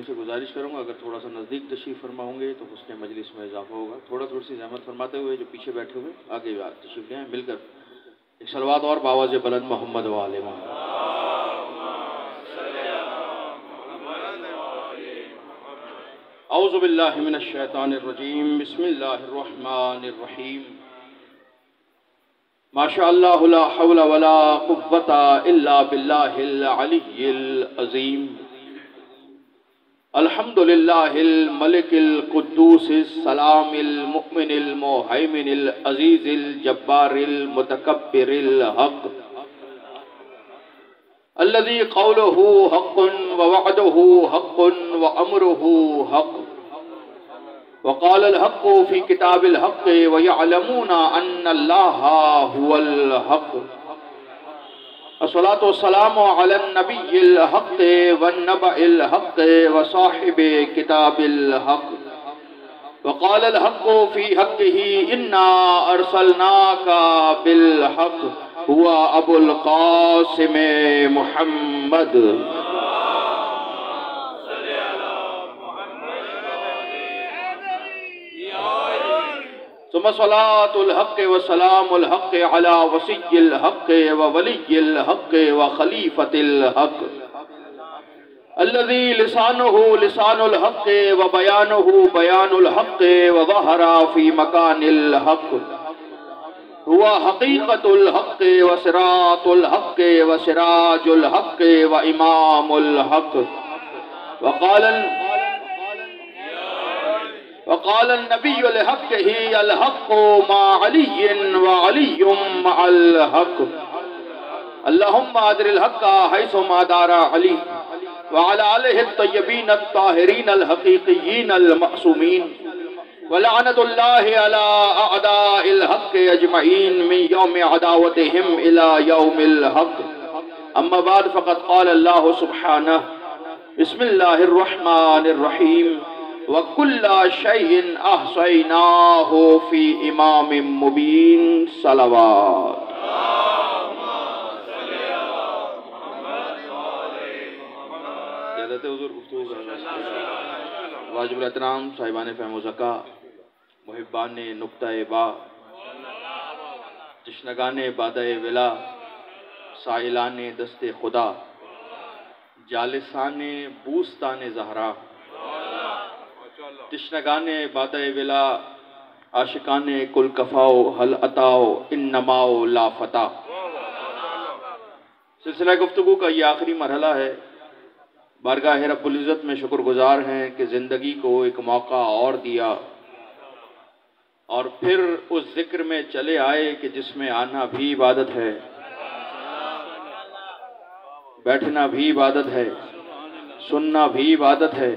से गुजारिश करूँगा अगर थोड़ा सा नज़दीक तशरीफ़ फरमा होंगे तो हुस्न मजलिस में इजाफा होगा। थोड़ी सी ज़हमत फरमाते हुए जो पीछे बैठे हुए आगे तशरीफ़ ले आएँ, मिलकर एक सलवात और बावाज़ बुलंद मोहम्मद व आले मोहम्मद। औज़ु बिल्लाहि मिनश शैतानिर रजीम, बिस्मिल्लाहिर रहमानिर रहीम। माशाअल्लाह ला हौला वला कुव्वता इल्ला बिल्लाहिल अलिय्यिल अज़ीम। अल्हम्दुलिल्लाहिल मलिकिल कुद्दूसिस सलामिल मुमिनिल मुहैमिनिल अज़ीज़िल जब्बारिल मुतकब्बिरिल हक़ अल्लज़ी क़ौलुहु हक़्क़ुन व वअदुहु हक़्क़ुन व अमरुहु हक़्क़ व क़ालल हक़्क़ु फ़ी किताबिल हक़्क़ व यअलमूना अन्नल्लाहा हुवल हक़्क़। अस्सलातु वस्सलामु अलन नबिय्यिल हक़्क़ वन नबइल हक़्क़ व साहिबि किताबिल हक़्क़ व क़ालल हक़्क़ु फ़ी हक़्क़िही इन्ना अरसलनाका बिल हक़्क़ हुआ अबुल क़ासिम मुहम्मद। सुम्मा सलातुल हक़्क़ व सलामुल हक़्क़ अला वसिय्यिल हक़्क़ व वलिय्यिल हक़्क़ व खलीफतिल हक़्क़ अल्लज़ी लिसानुहु लिसानुल हक़्क़ व बयानुहु बयानुल हक़्क़ व ज़हरा फ़ी मकानिल हक़्क़ हुआ हक़ीक़तुल हक़्क़ व सिरातुल हक़्क़ व सिराजुल हक़्क़ व इमामुल हक़्क़ व क़ाल नबियुल हक़्क़ि अल हक़्क़ु मा अलिय्यिन व अलिय्युम मअल हक़्क़। अल्लाहुम्मा अदरिल हक़्क़ा हैसुमा दारा अली व अला आलिहि तय्यबीन अत्ताहिरीन अल हक़ीक़िय्यीन अल मअसूमीन व लअनतुल्लाहि अला अअदाइल हक़्क़ अजमईन मिन यौमि अदावतिहिम इला यौमिल हक़्क़। अम्मा बाद फ़क़द क़ाल अल्लाहु सुब्हानहु बिस्मिल्लाहिर रहमानिर रहीम व कुल्ला शैइन अहसैनाहु फ़ी इमामिम मुबीन। सलावत। वाजिबुल एहतराम साहिबान फ़हम व ज़का, मुहिब्बान नुक्ता-ए बा, तशनगान बादा-ए विला, साइलान दस्ते खुदा, जालिसान बूस्तान ज़हरा, तशनगान बादा-ए विला, आशिकान कुल कफ़ाओ हल अताओ इन्नमाओ ला फ़ता। सिलसिला गुफ्तगू का ये आखिरी मरहला है। बारगाह रब्बुल इज़्ज़त में शुक्रगुजार हैं कि ज़िंदगी को एक मौका और दिया और फिर उस जिक्र में चले आए कि जिसमें आना भी इबादत है, बैठना भी इबादत है, सुनना भी इबादत है,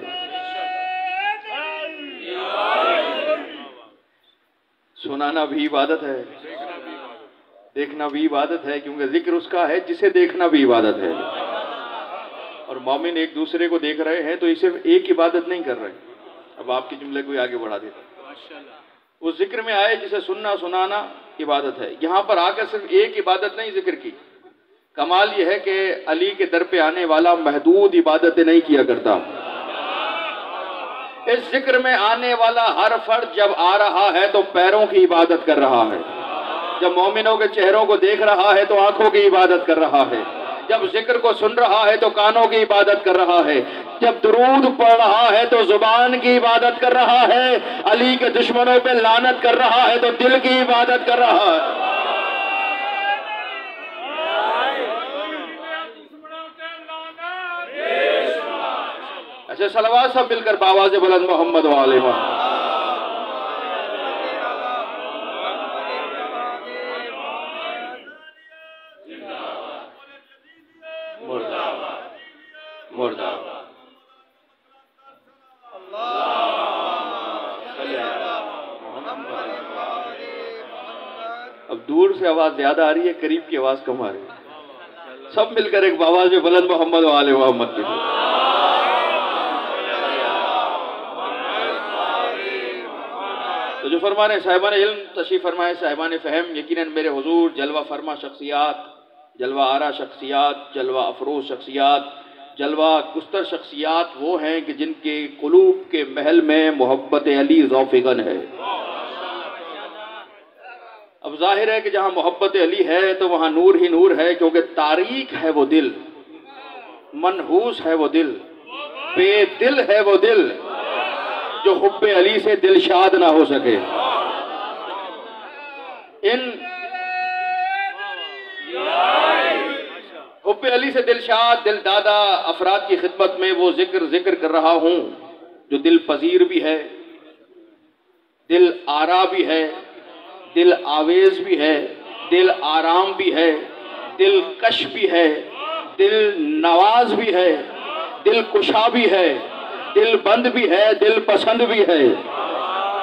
सुनाना भी इबादत है, देखना भी इबादत है, क्योंकि जिक्र उसका है जिसे देखना भी इबादत है। और मोमिन एक दूसरे को देख रहे हैं तो इसे एक इबादत नहीं कर रहे। अब आपके जुमले को आगे बढ़ा देता। उस जिक्र में आए जिसे सुनना सुनाना इबादत है। यहाँ पर आकर सिर्फ एक इबादत नहीं जिक्र की। कमाल यह है कि अली के दर पे आने वाला महदूद इबादतें नहीं किया करता। इस जिक्र में आने वाला हर फर्द जब आ रहा है तो पैरों की इबादत कर रहा है, जब मोमिनों के चेहरों को देख रहा है तो आंखों की इबादत कर रहा है, जब जिक्र को सुन रहा है तो कानों की इबादत कर रहा है, जब दुरूद पढ़ रहा है तो जुबान की इबादत कर रहा है, अली के दुश्मनों पे लानत कर रहा है तो दिल की इबादत कर रहा है। ऐसे सलवात सब मिलकर बावाज़ बुलंद मोहम्मद व आले मोहम्मद। अब दूर से आवाज ज्यादा आ रही है, करीब की आवाज कम आ रही है। सब मिलकर एक बावाज़ बुलंद मोहम्मद व आले मोहम्मद की। तो जो फरमाने साहिबान इल्म तशरीफ़ फरमाए, साहिबान फ़हम, यकीनन मेरे हुजूर जलवा फरमा शख्सियात, जलवा आरा शख्सियात, जलवा अफरोज शख्सियात, जलवा गुस्तर शख्सियात वो हैं कि जिनके कुलूब के महल में मोहब्बत अली ज़ौफ़िगन है। अब जाहिर है कि जहां मोहब्बत अली है तो वहां नूर ही नूर है, क्योंकि तारीक है वो दिल, मनहूस है वो दिल, बेदिल है वो दिल जो हुब्बे अली से दिलशाद ना हो सके। इन हुब्बे अली से दिलशाद दिलदादा अफराद की खिदमत में वो जिक्र कर रहा हूं जो दिल पजीर भी है, दिल आरा भी है, दिल आवेज भी है, दिल आराम भी है, दिल कश भी है, दिल नवाज भी है, दिल कुशा भी है, दिल बंद भी है, दिल पसंद भी है।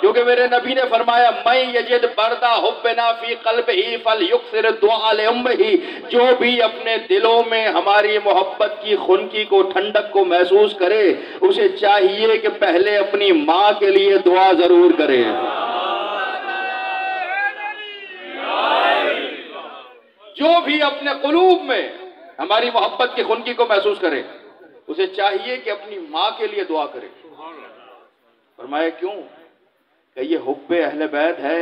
क्योंकि मेरे नबी ने फरमाया, मैं यजिद बरदा हुब्बना फी क़ल्बिही फलयुक्सिर दुआ लिउम्मिही, जो भी अपने दिलों में हमारी मोहब्बत की खुनकी को, ठंडक को महसूस करे, उसे चाहिए कि पहले अपनी माँ के लिए दुआ जरूर करे। जो भी अपने कुलूब में हमारी मोहब्बत की खुनकी को महसूस करे, उसे चाहिए कि अपनी माँ के लिए दुआ करे। फरमाया क्यों? कि ये हुब्बे अहले बैत है,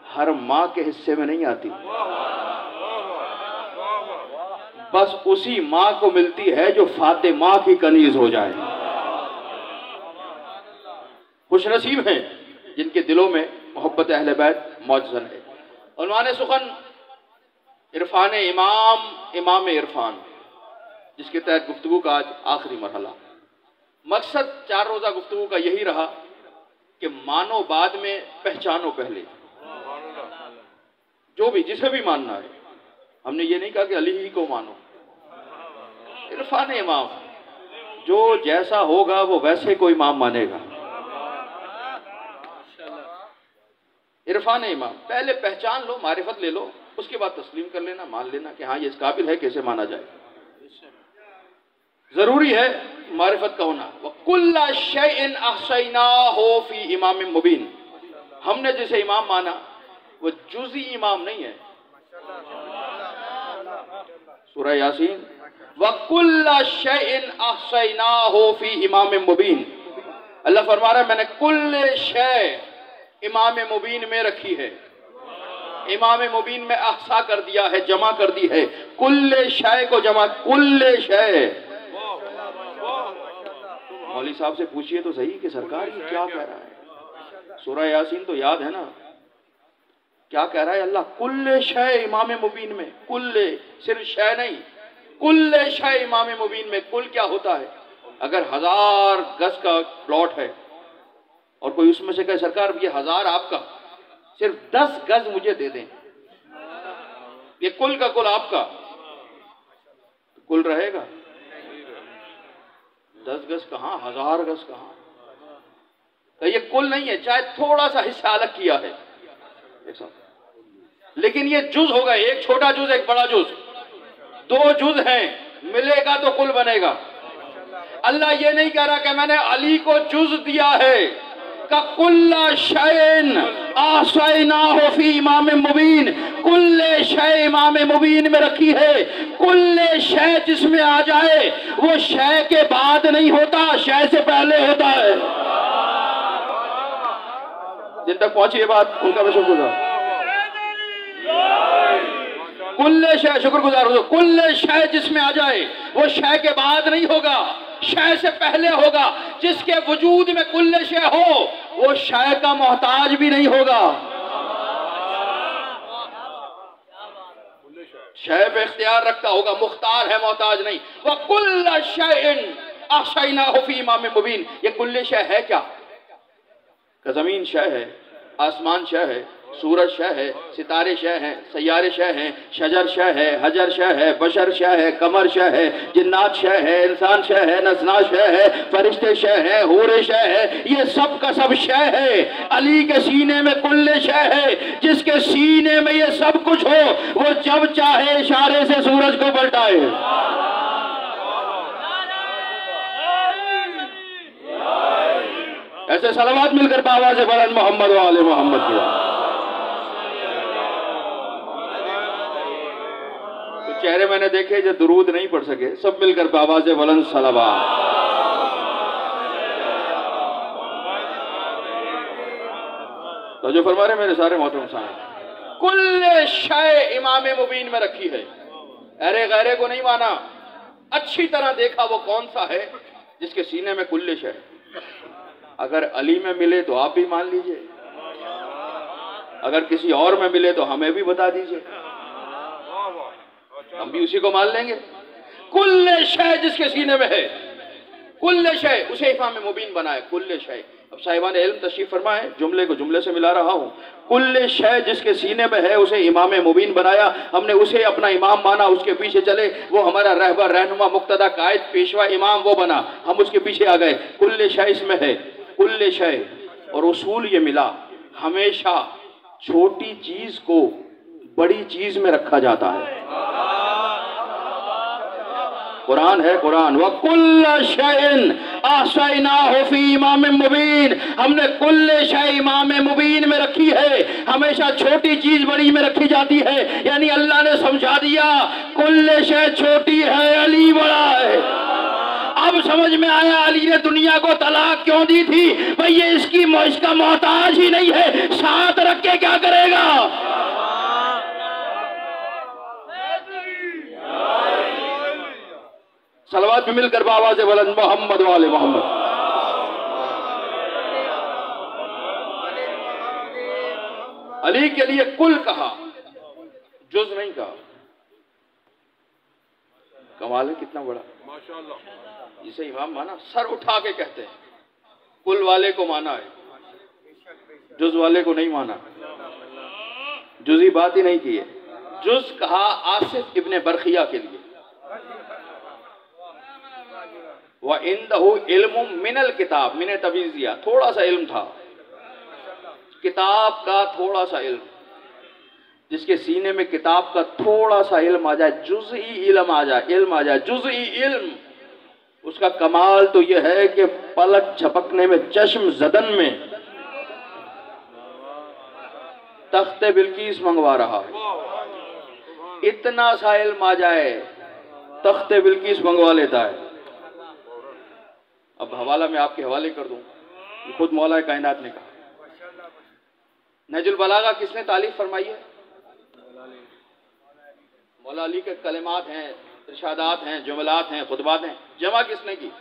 हर माँ के हिस्से में नहीं आती, बस उसी माँ को मिलती है जो फातिमा की कनीज हो जाए। खुशनसीब हैं जिनके दिलों में मोहब्बत अहले बैत मौजूद है। उन्वाने सुखन इरफान इमाम इरफान, जिसके तहत गुफ्तगू का आज आखिरी मरहला। मकसद 4 रोज़ा गुफ्तगू का यही रहा कि मानो बाद में, पहचानो पहले। जो भी, जिसे भी मानना है, हमने ये नहीं कहा कि अली ही को मानो। इरफान इमाम, जो जैसा होगा वो वैसे कोई इमाम मानेगा। इरफान इमाम, पहले पहचान लो, मारिफत ले लो, उसके बाद तस्लीम कर लेना, मान लेना कि हाँ ये इस काबिल है, कैसे माना जाए। जरूरी है मारिफत का होना। वकुल्ला शैइन अहसैनाहु फी इमाम मुबीन, हमने जिसे इमाम माना वो जुज़ी इमाम नहीं है। सूरह यासीन, वकुल्ला शैइन अहसैनाहु फी इमाम मुबीन, अल्लाह फरमा रहा है मैंने कुल्ले शै इमाम मुबीन में रखी है। इमाम मुबीन में अहसा कर दिया है, जमा कर दी है। कुल्ले शै को जमा, कुल्ले शै। मौली साहब से पूछिए तो सही कि सरकार ये क्या कह रहा है। सूरह यासीन तो याद है ना, क्या कह रहा है अल्लाह? कुल्ले शै इमाम मुबीन में, कुल्ले सिर्फ शै नहीं, कुल्ले शै इमाम मुबीन में। कुल क्या होता है? अगर 1000 गज का प्लॉट है और कोई उसमें से कहे सरकार ये 1000 आपका, सिर्फ 10 गज मुझे दे दें, ये कुल का कुल आपका, कुल रहेगा? 10 गज कहां, 1000 गज कहां? तो ये कुल नहीं है, चाहे थोड़ा सा हिस्सा अलग किया है, लेकिन ये जुज होगा, एक छोटा जुज एक बड़ा जुज, 2 जुज हैं, मिलेगा तो कुल बनेगा। अल्लाह ये नहीं कह रहा कि मैंने अली को जुज दिया है, का कुल्ला शैन आसैनाहु फी इमाम मुबीन, कुल्ले शै इमाम मुबीन में रखी है। कुल्ले शै जिसमें आ जाए वो शै के बाद नहीं होता, शै से पहले होता है। जिन तक पहुंची ये बात उनका मैं शुक्रगुजार। कुल्ले शै, शुक्रगुजार हो। कुल्ले शै जिसमें आ जाए वो शै के बाद नहीं होगा, शै से पहले होगा। जिसके वजूद में कुल्ले शै हो वो शै का मोहताज भी नहीं होगा। शै पे इख्तियार रखता होगा, मुख्तार है, मोहताज नहीं। वह कुल्ला शैइन अहसैनाहु फी इमाम मुबीन, ये कुल्ले शै है क्या? जमीन शै है, आसमान शै है, सूरज शह है, सितारे शह हैं, सैयारे शह हैं, शजर शह है, हजर शह है, बशर शह है, कमर शह है, जिन्नात शह है, इंसान शह है, नसना शह है, फरिश्ते शह है, हूरे शह है, ये सब का सब शह है। अली के सीने में कुल्ले शह है, जिसके सीने में ये सब कुछ हो वो जब चाहे इशारे से सूरज को पलटाए। ऐसे सलावत मिलकर बाबा से बुलंद मोहम्मद वाले मोहम्मद की। चेहरे मैंने देखे जो दुरूद नहीं पढ़ सके, सब मिलकर आवाज़ बुलंद सलावत। तो जो फरमा रहे मेरे सारे मोहतरम साहब, कुल्ले शय इमाम मुबीन में रखी है। अरे गैरे को नहीं माना, अच्छी तरह देखा वो कौन सा है जिसके सीने में कुल्ले शय। अगर अली में मिले तो आप भी मान लीजिए, अगर किसी और में मिले तो हमें भी बता दीजिए, हम भी उसी को मान लेंगे। कुल्ले शय जिसके सीने में है, कुल्ले शय उसे इमाम मुबीन बनाए। कुल्ले शय, अब साहिबान इल्म तशरीफ फरमाए, जुमले को जुमले से मिला रहा हूं। कुल्ले शय जिसके सीने में है उसे इमाम मुबीन बनाया, हमने उसे अपना इमाम माना, उसके पीछे चले, वो हमारा रहबर रहनुमा मुक्तदा कायद पेशवा इमाम वो बना, हम उसके पीछे आ गए। कुल्ले शय इसमें है, कुल्ले शय। और उसूल ये मिला, हमेशा छोटी चीज को बड़ी चीज में रखा जाता है। कुरान है, कुरान वकुल्ल शैइन अहसैनाहु फी इमाम मुबीन, हमने कुल्ले शै इमाम मुबीन में रखी है। हमेशा छोटी चीज बड़ी में रखी जाती है, यानी अल्लाह ने समझा दिया कुल्ले शै छोटी है, अली बड़ा है। अब समझ में आया अली ने दुनिया को तलाक क्यों दी थी, भाई ये इसका मोहताज ही नहीं है, साथ रख के क्या करेगा। सलवात में मिलकर आवाज़ बुलंद मोहम्मद वाले मोहम्मद। अली के लिए कुल कहा, जुज नहीं कहा। कमाल है कितना बड़ा, माशाअल्लाह। जिसे इमाम माना सर उठा के कहते हैं, कुल वाले को माना है, जुज वाले को नहीं माना, जुजी बात ही नहीं की है। जुज कहा आसिफ इब्ने बरखिया के लिए, वह इंदहु इल्म मिनल किताब, मिने तवीज़ दिया, थोड़ा सा इल्म था, किताब का थोड़ा सा इल्म। जिसके सीने में किताब का थोड़ा सा इल्म आ जाए, जुज़ई इल्म आ जाए, इल्म आ जाए, जुज़ई इल्म, उसका कमाल तो यह है कि पलक झपकने में, चश्म जदन में तख्ते बिल्कीस मंगवा रहा है। इतना सा इल्म आ जाए, तख्ते बिल्कीस मंगवा लेता है। अब हवाला में आपके हवाले कर दूं, खुद मौला कायनात ने कहा। नहजुल बलागा किसने तालीफ फरमाई है? मौला अली के कलिमात हैं, इरशादात हैं, जुमलात हैं, खुतबात हैं, जमा किसने की?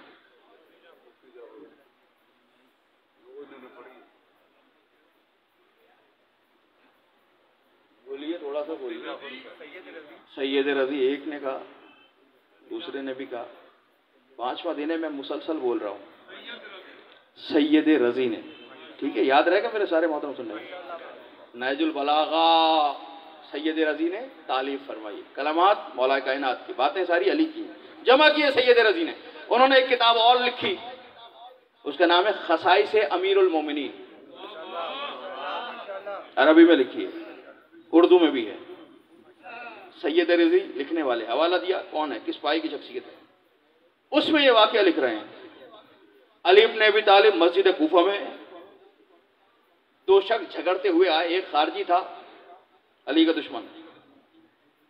बोलिए, थोड़ा सा बोलिए। सैयद रजी एक ने कहा, दूसरे ने भी कहा, पांचवा दिन है मैं मुसलसल बोल रहा हूं। सैयद रजी ने, ठीक है, याद रहेगा मेरे सारे मोहतरम सुनने। नहजुल बलागा सैयद रजी ने तालीफ फरमाई, कलमात मौला कायनात की, बातें सारी अली की, जमा की है सैयद रजी ने। उन्होंने एक किताब और लिखी, उसका नाम है खसाइस अमीरुल मोमिनीन, अरबी में लिखी है, उर्दू में भी है। सैयद रजी लिखने वाले, हवाला दिया कौन है, किस पाई की शख्सियत है, उसमें ये वाकया लिख रहे हैं। अली इब्न अबी तालिब मस्जिद कूफा में दो शख्स झगड़ते हुए आए, एक खारजी था अली का दुश्मन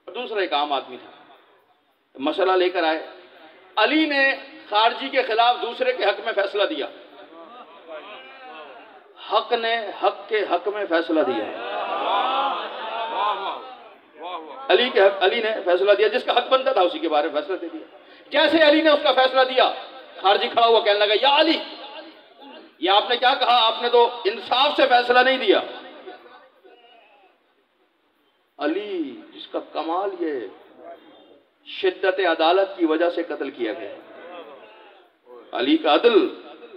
और दूसरा एक आम आदमी था। मसला लेकर आए, अली ने खारजी के खिलाफ दूसरे के हक में फैसला दिया, हक ने हक के हक में फैसला दिया। अली ने फैसला दिया, जिसका हक बनता था उसी के बारे में फैसला दे दिया। जैसे अली ने उसका फैसला दिया, खारजी खड़ा हुआ कहने लगा, या अली, ये आपने क्या कहा, आपने तो इंसाफ से फैसला नहीं दिया। अली जिसका कमाल ये शिद्दत अदालत की वजह से कत्ल किया गया। अली का अदल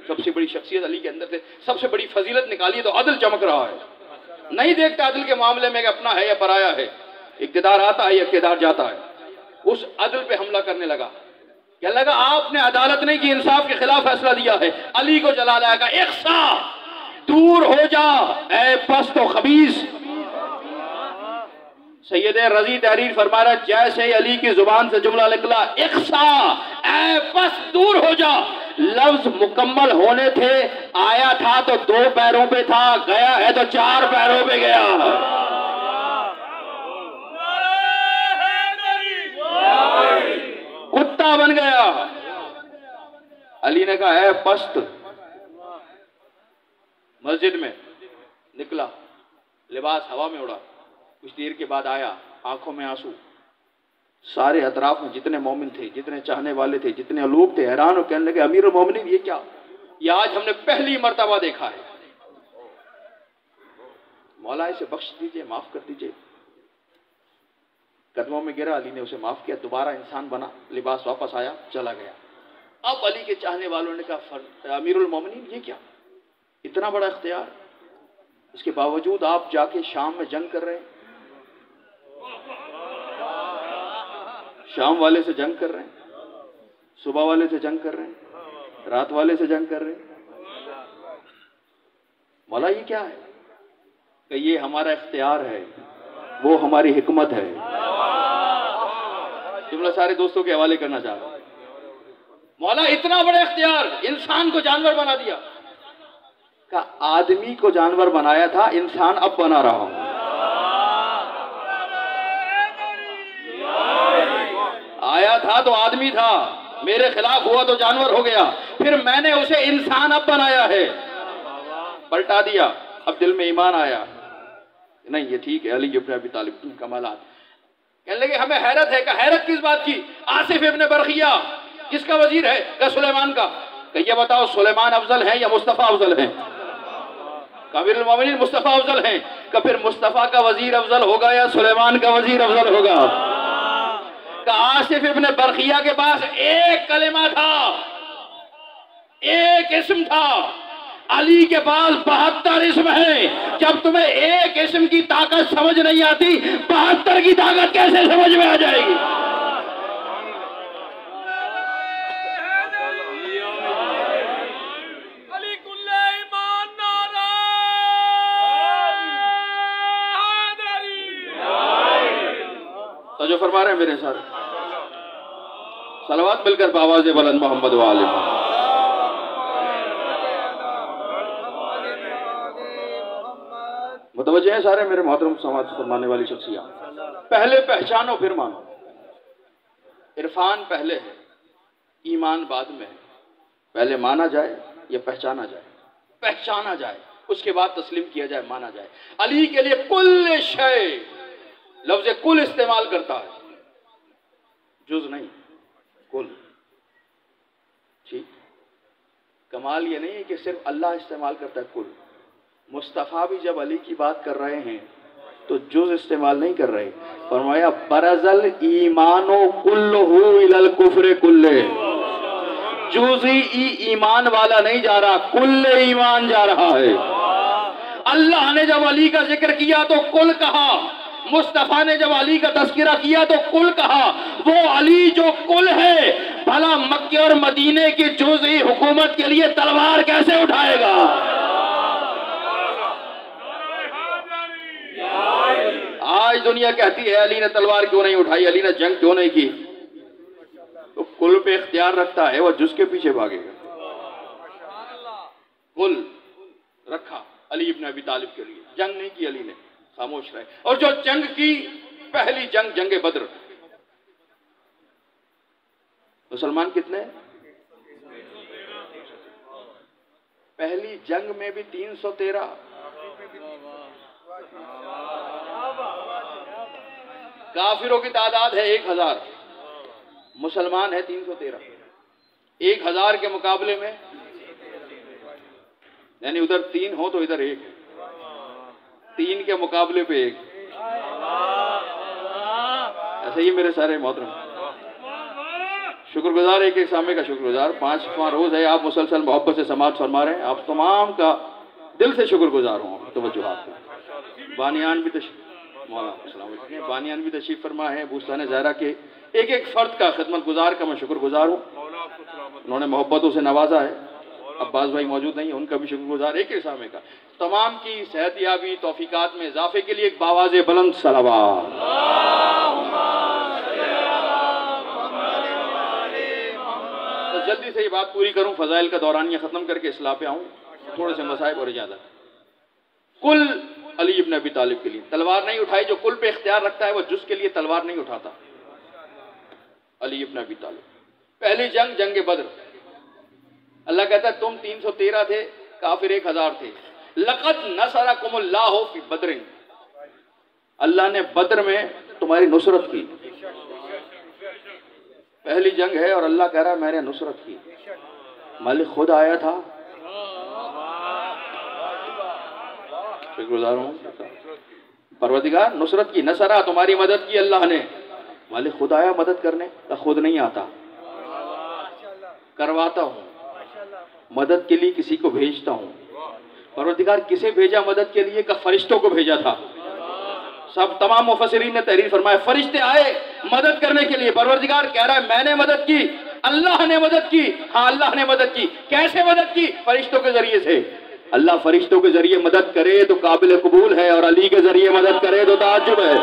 सबसे बड़ी शख्सियत, अली के अंदर से सबसे बड़ी फजीलत निकाली तो अदल चमक रहा है। नहीं देखता अदल के मामले में अपना है या पराया है, इक़्तिदार आता है या इक़्तिदार जाता है। उस अदल पे हमला करने लगा, कहने लगा आपने अदालत नहीं की, इंसाफ के खिलाफ फैसला दिया है। अली को जला लाएगा, इख्सा, दूर हो जा ऐ पस्त व खबीस। सैयद रजी तहरीर फरमा रहा, जैसे अली की जुबान से जुमला निकला, इख्सा ऐ पस्त, दूर हो जा, लफ्ज मुकम्मल होने थे, आया था तो 2 पैरों पे था, गया है तो 4 पैरों पे गया। अल्लाह बन गया। अली ने कहा है पस्त। मस्जिद में निकला, लिबास हवा में उड़ा। कुछ देर के बाद आया, आंखों में आंसू। सारे अतराफ में जितने मोमिन थे, जितने चाहने वाले थे, जितने लोग थे, हैरान हो कहने लगे अमीरुल मोमिनीन ये क्या? ये आज हमने पहली मर्तबा देखा है। मौला इसे बख्श दीजिए, माफ कर दीजिए। कदमों में गिरा, अली ने उसे माफ किया, दोबारा इंसान बना, लिबास वापस आया, चला गया। अब अली के चाहने वालों ने कहा अमीरुल मोमिनीन ये क्या, इतना बड़ा इख्तियार, इसके बावजूद आप जाके शाम में जंग कर रहे हैं, शाम वाले से जंग कर रहे हैं, सुबह वाले से जंग कर रहे हैं, रात वाले से जंग कर रहे हैं। मौला ये क्या है? कि ये हमारा इख्तियार है, वो हमारी हिकमत है। जुमला सारे दोस्तों के हवाले करना चाह रहा हूं। मौला इतना बड़ा इख्तियार, इंसान को जानवर बना दिया। का आदमी को जानवर बनाया था, इंसान अब बना रहा हूं। आया था तो आदमी था, मेरे खिलाफ हुआ तो जानवर हो गया, फिर मैंने उसे इंसान अब बनाया है, पलटा दिया। अब दिल में ईमान आया, नहीं ये ठीक है, अली इब्न अबी तालिब कमालात। कहने लगे हमें हैरत है। का हैरत किस बात की? आसिफ इब्न बरखिया किसका वजीर है? का सुलेमान का। ये बताओ सुलेमान अफजल है या मुस्तफा अफजल है? अमीरुल मोमिनीन मुस्तफा अफजल हैं। का फिर मुस्तफा का वजीर अफजल होगा या सुलेमान का वजीर अफजल होगा? का आसिफ इब्न बरखिया के पास एक कलेमा था, एक इस्म था। अली के पास 72 इस्म है। जब तुम्हें एक इस्म की ताकत समझ नहीं आती, 72 की ताकत कैसे समझ में आ जाएगी? तो जो फरमा रहे हैं मेरे साथ सलवात मिलकर आवाज़ बुलंद मोहम्मद वाले मुतवज्जे हैं सारे मेरे मोहतरम समाज फरमाने वाली शख्सियत। पहले पहचानो फिर मानो। इरफान पहले है, ईमान बाद में है। पहले माना जाए या पहचाना जाए? पहचाना जाए, उसके बाद तस्लीम किया जाए, माना जाए। अली के लिए कुल शय लफ्ज़ कुल इस्तेमाल करता है, जुज नहीं, कुल। ठीक, कमाल ये नहीं है कि सिर्फ अल्लाह इस्तेमाल करता है कुल। मुस्तफ़ा भी जब अली की बात कर रहे हैं तो जुज इस्तेमाल नहीं कर रहे। फरमाया बरज़ल ईमानो कुल्लहु इलल कुफ्र कुल्ले। जुज़ी ईमान वाला नहीं जा रहा, कुल्ले ईमान जा रहा है। अल्लाह ने जब अली का जिक्र किया तो कुल कहा, मुस्तफा ने जब अली का तस्किरा किया तो कुल कहा। वो अली जो कुल है, भला मक्के और मदीने की जुज़ई हुकूमत के लिए तलवार कैसे उठाएगा? आज दुनिया कहती है अली ने तलवार क्यों नहीं उठाई, अली ने जंग क्यों नहीं की? तो कुल पे इख्तियार रखता है, वो जुज़ के पीछे भागेगा। कुल रखा अली इब्न अबी तालिब के लिए, जंग नहीं की अली ने, खामोश रहे। और जो जंग की, पहली जंग जंगे बद्र। मुसलमान कितने? पहली जंग में भी 313। काफिरों की तादाद है 1000, मुसलमान है 313। 1000 के मुकाबले में, यानी उधर 3 हो तो इधर 1 है, 3 के मुकाबले पे 1। ऐसे ही मेरे सारे मोहतरम शुक्रगुजार, एक सामने का शुक्रगुजार। 5वां रोज है, आप मुसलसल मोहब्बत से समाज फरमा रहे हैं। आप तमाम का दिल से शुक्रगुजार हूँ। तवज्जो आपको बानियान भी मौला बानियान भी तशरीफ फरमा है। बूस्तान ज़हरा के एक एक फ़र्द का खिदमत गुजार का मैं शुक्रगुजार हूँ। उन्होंने मोहब्बतों से नवाजा है। अब्बास भाई मौजूद नहीं है, उनका भी शुक्रगुजार। एक एक सामने का तमाम की सेहतियाबी तौफीकात में इजाफे के लिए एक बावाज़े बुलंद सलावत। तो जल्दी से ये बात पूरी करूं, फजाइल का दौरानिया खत्म करके इस्लाह पे आऊं, थोड़े से मसाइब और इजाजत। कुल अली इब्न अबी तालिब के लिए तलवार नहीं उठाई। जो कुल पे इख्तियार रखता है वो जुज़ के लिए तलवार नहीं उठाता। अली इब्न अबी तालिब पहली जंग जंग बद्र। अल्लाह कहता है तुम 313 थे, काफिर 1000 थे। लक़द नसरकुमुल्लाहु फी बद्रिन, अल्लाह ने बद्र में तुम्हारी नुसरत की। पहली जंग है और अल्लाह कह रहा है मैंने नुसरत की। मालिक खुद आया था, शुक्रगुजार हूं, परवरदिगार नुसरत की, नसरा तुम्हारी मदद की अल्लाह ने। मालिक खुद आया मदद करने, तो खुद नहीं आता, करवाता हूं, मदद के लिए किसी को भेजता हूं। परवरदिगार किसे भेजा मदद के लिए? का फरिश्तों को भेजा था। सब तमाम मुफस्सिरीन ने तहरीर फरमाया फरिश्ते आए मदद करने के लिए। परवरदिगार कह रहा है मैंने मदद की, अल्लाह ने मदद की। हाँ अल्लाह ने मदद की। कैसे मदद की? फरिश्तों के जरिए से। अल्लाह फरिश्तों के जरिए मदद करे तो काबिल कबूल है, और अली के जरिए मदद करे तो ताज्जुब है।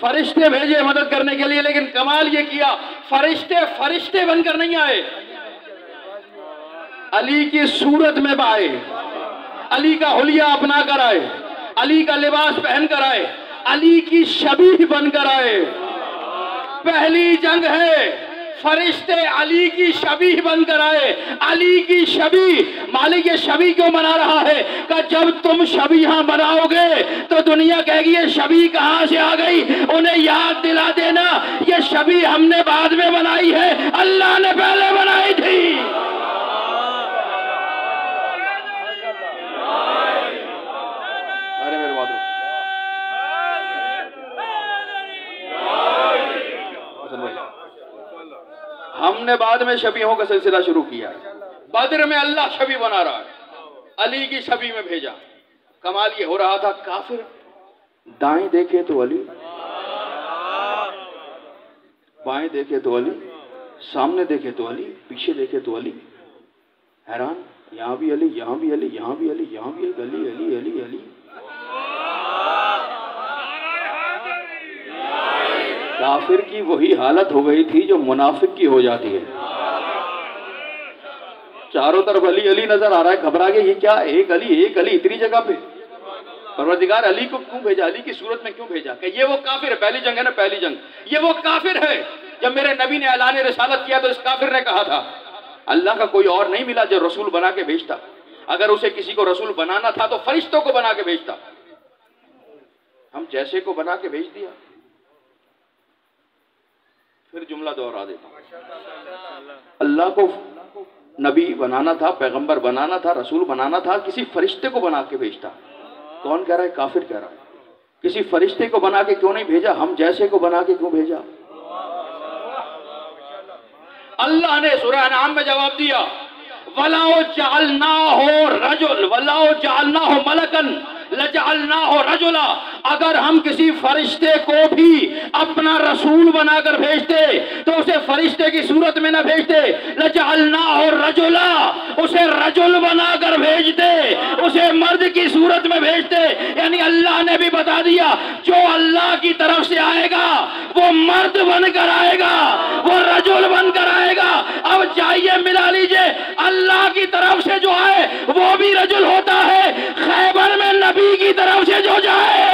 फरिश्ते भेजे मदद करने के लिए, लेकिन कमाल ये किया फरिश्ते फरिश्ते बनकर नहीं आए, अली की सूरत में आए, अली का हुलिया अपना कर आए, अली का लिबास पहन कर आए, अली की शबीह बनकर आए। पहली जंग है, फरिश्ते अली की शबीह बनकर आए। अली की शबीह, मालिक ये शबीह क्यों बना रहा है? कि जब तुम शबीहा बनाओगे तो दुनिया कहेगी ये शबीह कहां से आ गई, उन्हें याद दिला देना ये शबीह हमने बाद में बनाई है, अल्लाह ने पहले बनाई थी। अरे मेरे बात हमने बाद में शबीहों का सिलसिला शुरू किया। बद्र में अल्लाह शबी बना रहा है, अली की शबी में भेजा। कमाल ये हो रहा था काफिर दाएं देखे तो अली, बाएं देखे तो अली, सामने देखे तो अली, पीछे देखे तो अली। हैरान, यहां भी अली, यहां भी अली, यहां भी अली, यहां भी अली, अली अली अली। काफिर की वही हालत हो गई थी जो मुनाफिक की हो जाती है। चारों तरफ अली अली नजर आ रहा है, घबरा गए, ये क्या एक अली इतनी जगह पे। परवरदिगार अली को क्यों भेजा, अली की सूरत में क्यों भेजा? कि ये वो काफिर है, पहली जंग है ना, पहली जंग, ये वो काफिर है। जब मेरे नबी ने ऐलान रिसालत किया तो इस काफिर ने कहा था अल्लाह का कोई और नहीं मिला जो रसूल बना के भेजता। अगर उसे किसी को रसूल बनाना था तो फरिश्तों को बना के भेजता, हम जैसे को बना के भेज दिया। फिर जुमला दोहरा देता हूं, अल्लाह को नबी बनाना था, पैगंबर बनाना था, रसूल बनाना था, किसी फरिश्ते को बना के भेजता। कौन कह रहा है? काफिर कह रहा है। किसी फरिश्ते को बना के क्यों नहीं भेजा, हम जैसे को बना के क्यों भेजा? अल्लाह ने सूरह अनआम में जवाब दिया, वलाओ जअलना हो रजुल वलाओ जअलना हो मलकन लजअलना हो रजुला। अगर हम किसी फरिश्ते को भी अपना रसूल बनाकर भेजते तो उसे फरिश्ते की सूरत में न भेजते, लजअलना हो रजुला, उसे रजुल बनाकर भेजते, उसे मर्द की सूरत में भेजते। यानी अल्लाह ने भी बता दिया जो अल्लाह की तरफ से आएगा वो मर्द बनकर आएगा, वो रजुल बनकर आएगा। अब जाइए मिला लीजिए, अल्लाह की तरफ से जो आए वो भी रजुल होता है, खैबर में नबी की तरफ से जो जाए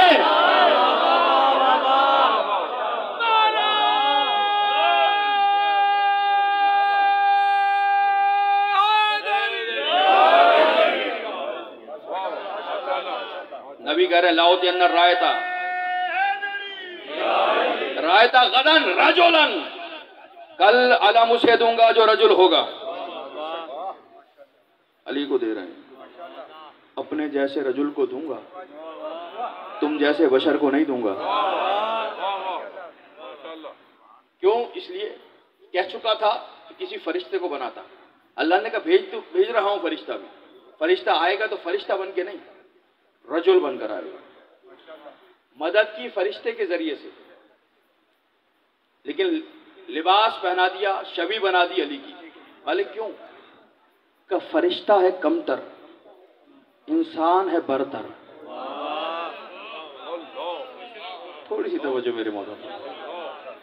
नबी कह रहे लाओ के अंदर रायता रायता गदन रजुलन, कल अलम उसे दूंगा जो रजुल होगा। अली को दे रहे हैं, अपने जैसे रजुल को दूंगा, तुम जैसे बशर को नहीं दूंगा। क्यों? इसलिए कह चुका था कि किसी फरिश्ते को बनाता। अल्लाह ने कहा भेज रहा हूं फरिश्ता भी। फरिश्ता आएगा तो फरिश्ता बन के नहीं, रजुल बनकर आएगा। मदद की फरिश्ते के जरिए से, लेकिन लिबास पहना दिया, शबी बना दी अली की। वाले क्यों? का फरिश्ता है कमतर, इंसान है बरतर। थोड़ी सी तवज्जो मेरे मौजूद।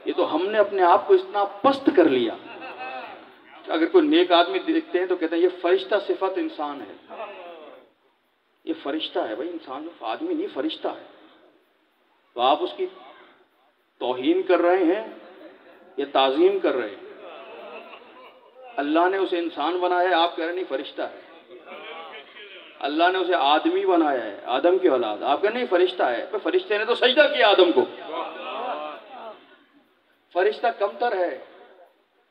ये तो हमने अपने आप को इतना पस्त कर लिया। अगर कोई नेक आदमी देखते हैं तो कहते हैं ये फरिश्ता सिफत इंसान है, ये फरिश्ता है भाई, इंसान आदमी नहीं फरिश्ता है। तो आप उसकी तौहीन कर रहे हैं या ताज़ीम कर रहे हैं? अल्लाह ने उसे इंसान बनाया है, आप कह रहे नहीं फरिश्ता है। अल्लाह ने उसे आदमी बनाया है, आदम की औलाद, आप कह रहे नहीं फरिश्ता है। पर फरिश्ते ने तो सजदा किया आदम को। फरिश्ता कमतर है,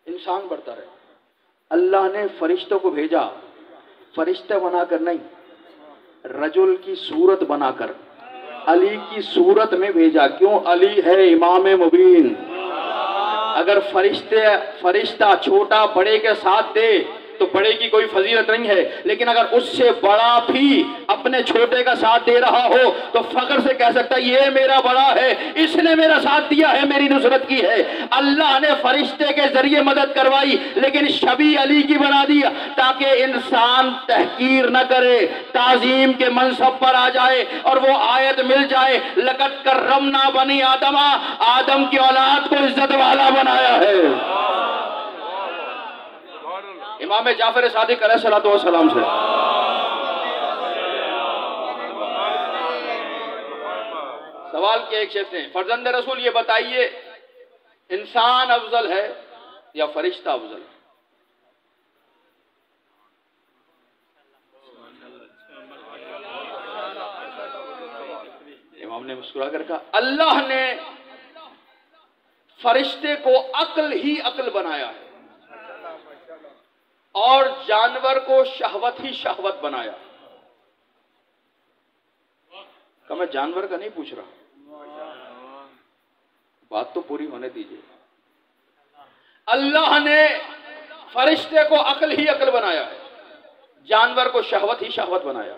इंसान बढ़तर है। अल्लाह ने फरिश्तों को भेजा फरिश्ता बनाकर नहीं, रजुल की सूरत बनाकर, अली की सूरत में भेजा। क्यों? अली है इमाम मुबीन। अगर फरिश्ता छोटा बड़े के साथ दे तो बड़े की कोई फजीलत नहीं है, लेकिन अगर उससे बड़ा भी अपने छोटे का साथ दे रहा हो तो फख्र से कह सकता है ये मेरा बड़ा है, इसने मेरा साथ दिया है, मेरी नुसरत की है। अल्लाह ने फरिश्ते के जरिए मदद करवाई, लेकिन शबी अली की बना दिया ताकि इंसान तहकीर न करे, ताजीम के मनसब पर आ जाए और वो आयत मिल जाए, लक़द कर्रमना बनी आदमा, आदम की औलाद को इज्जत वाला बनाया है। इमाम जाफर सादिक अलैहिस्सलातु वस्सलाम से सवाल किया एक शेख ने, फर्जंद रसूल ये बताइए इंसान अफजल है या फरिश्ता अफजल? इमाम ने मुस्कुरा कर कहा अल्लाह ने फरिश्ते को अक्ल ही अक्ल बनाया है और जानवर को शहवत ही शहवत बनाया। का मैं जानवर का नहीं पूछ रहा, बात तो पूरी होने दीजिए। अल्लाह ने फरिश्ते को अक्ल ही अक्ल बनाया है, जानवर को शहवत ही शहवत बनाया।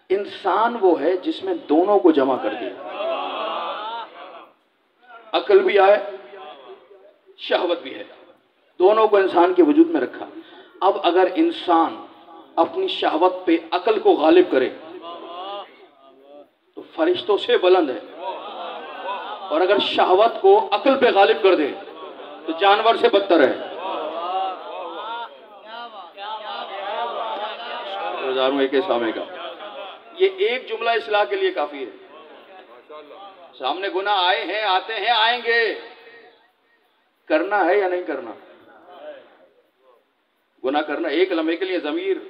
इंसान वो है जिसमें दोनों को जमा कर दिया, अक्ल भी आए शहवत भी है, दोनों को इंसान के वजूद में रखा। अब अगर इंसान अपनी शहवत पे अक्ल को गालिब करे तो फरिश्तों से बुलंद है, और अगर शहवत को अक्ल पे गालिब कर दे तो जानवर से बदतर है। हजारों एक सामने का ये एक जुमला इस्लाह के लिए काफी है। सामने गुनाह आए हैं, आते हैं, आएंगे, करना है या नहीं करना? गुनाह करना एक लम्हे के लिए जमीर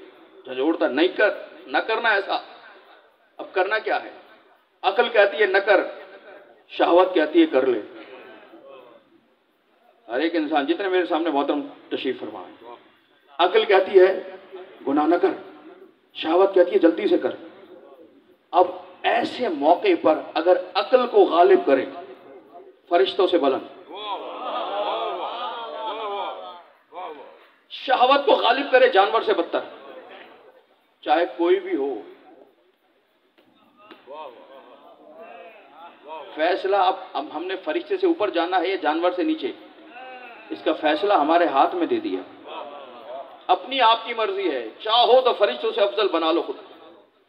झंझोड़ता, नहीं कर, न करना ऐसा। अब करना क्या है? अकल कहती है न कर, शहवत कहती है कर ले। हर एक इंसान, जितने मेरे सामने मोहतरम तशरीफ फरमा है, अकल कहती है गुनाह न कर, शहवत कहती है जल्दी से कर। अब ऐसे मौके पर अगर अकल को गालिब करे फरिश्तों से बुलंद, शहवत को गालिब करे जानवर से बदतर, चाहे कोई भी हो। फैसला अब हमने फरिश्ते से ऊपर जाना है या जानवर से नीचे, इसका फैसला हमारे हाथ में दे दिया। अपनी आपकी मर्जी है, चाहो तो फरिश्तों से अफजल बना लो खुद,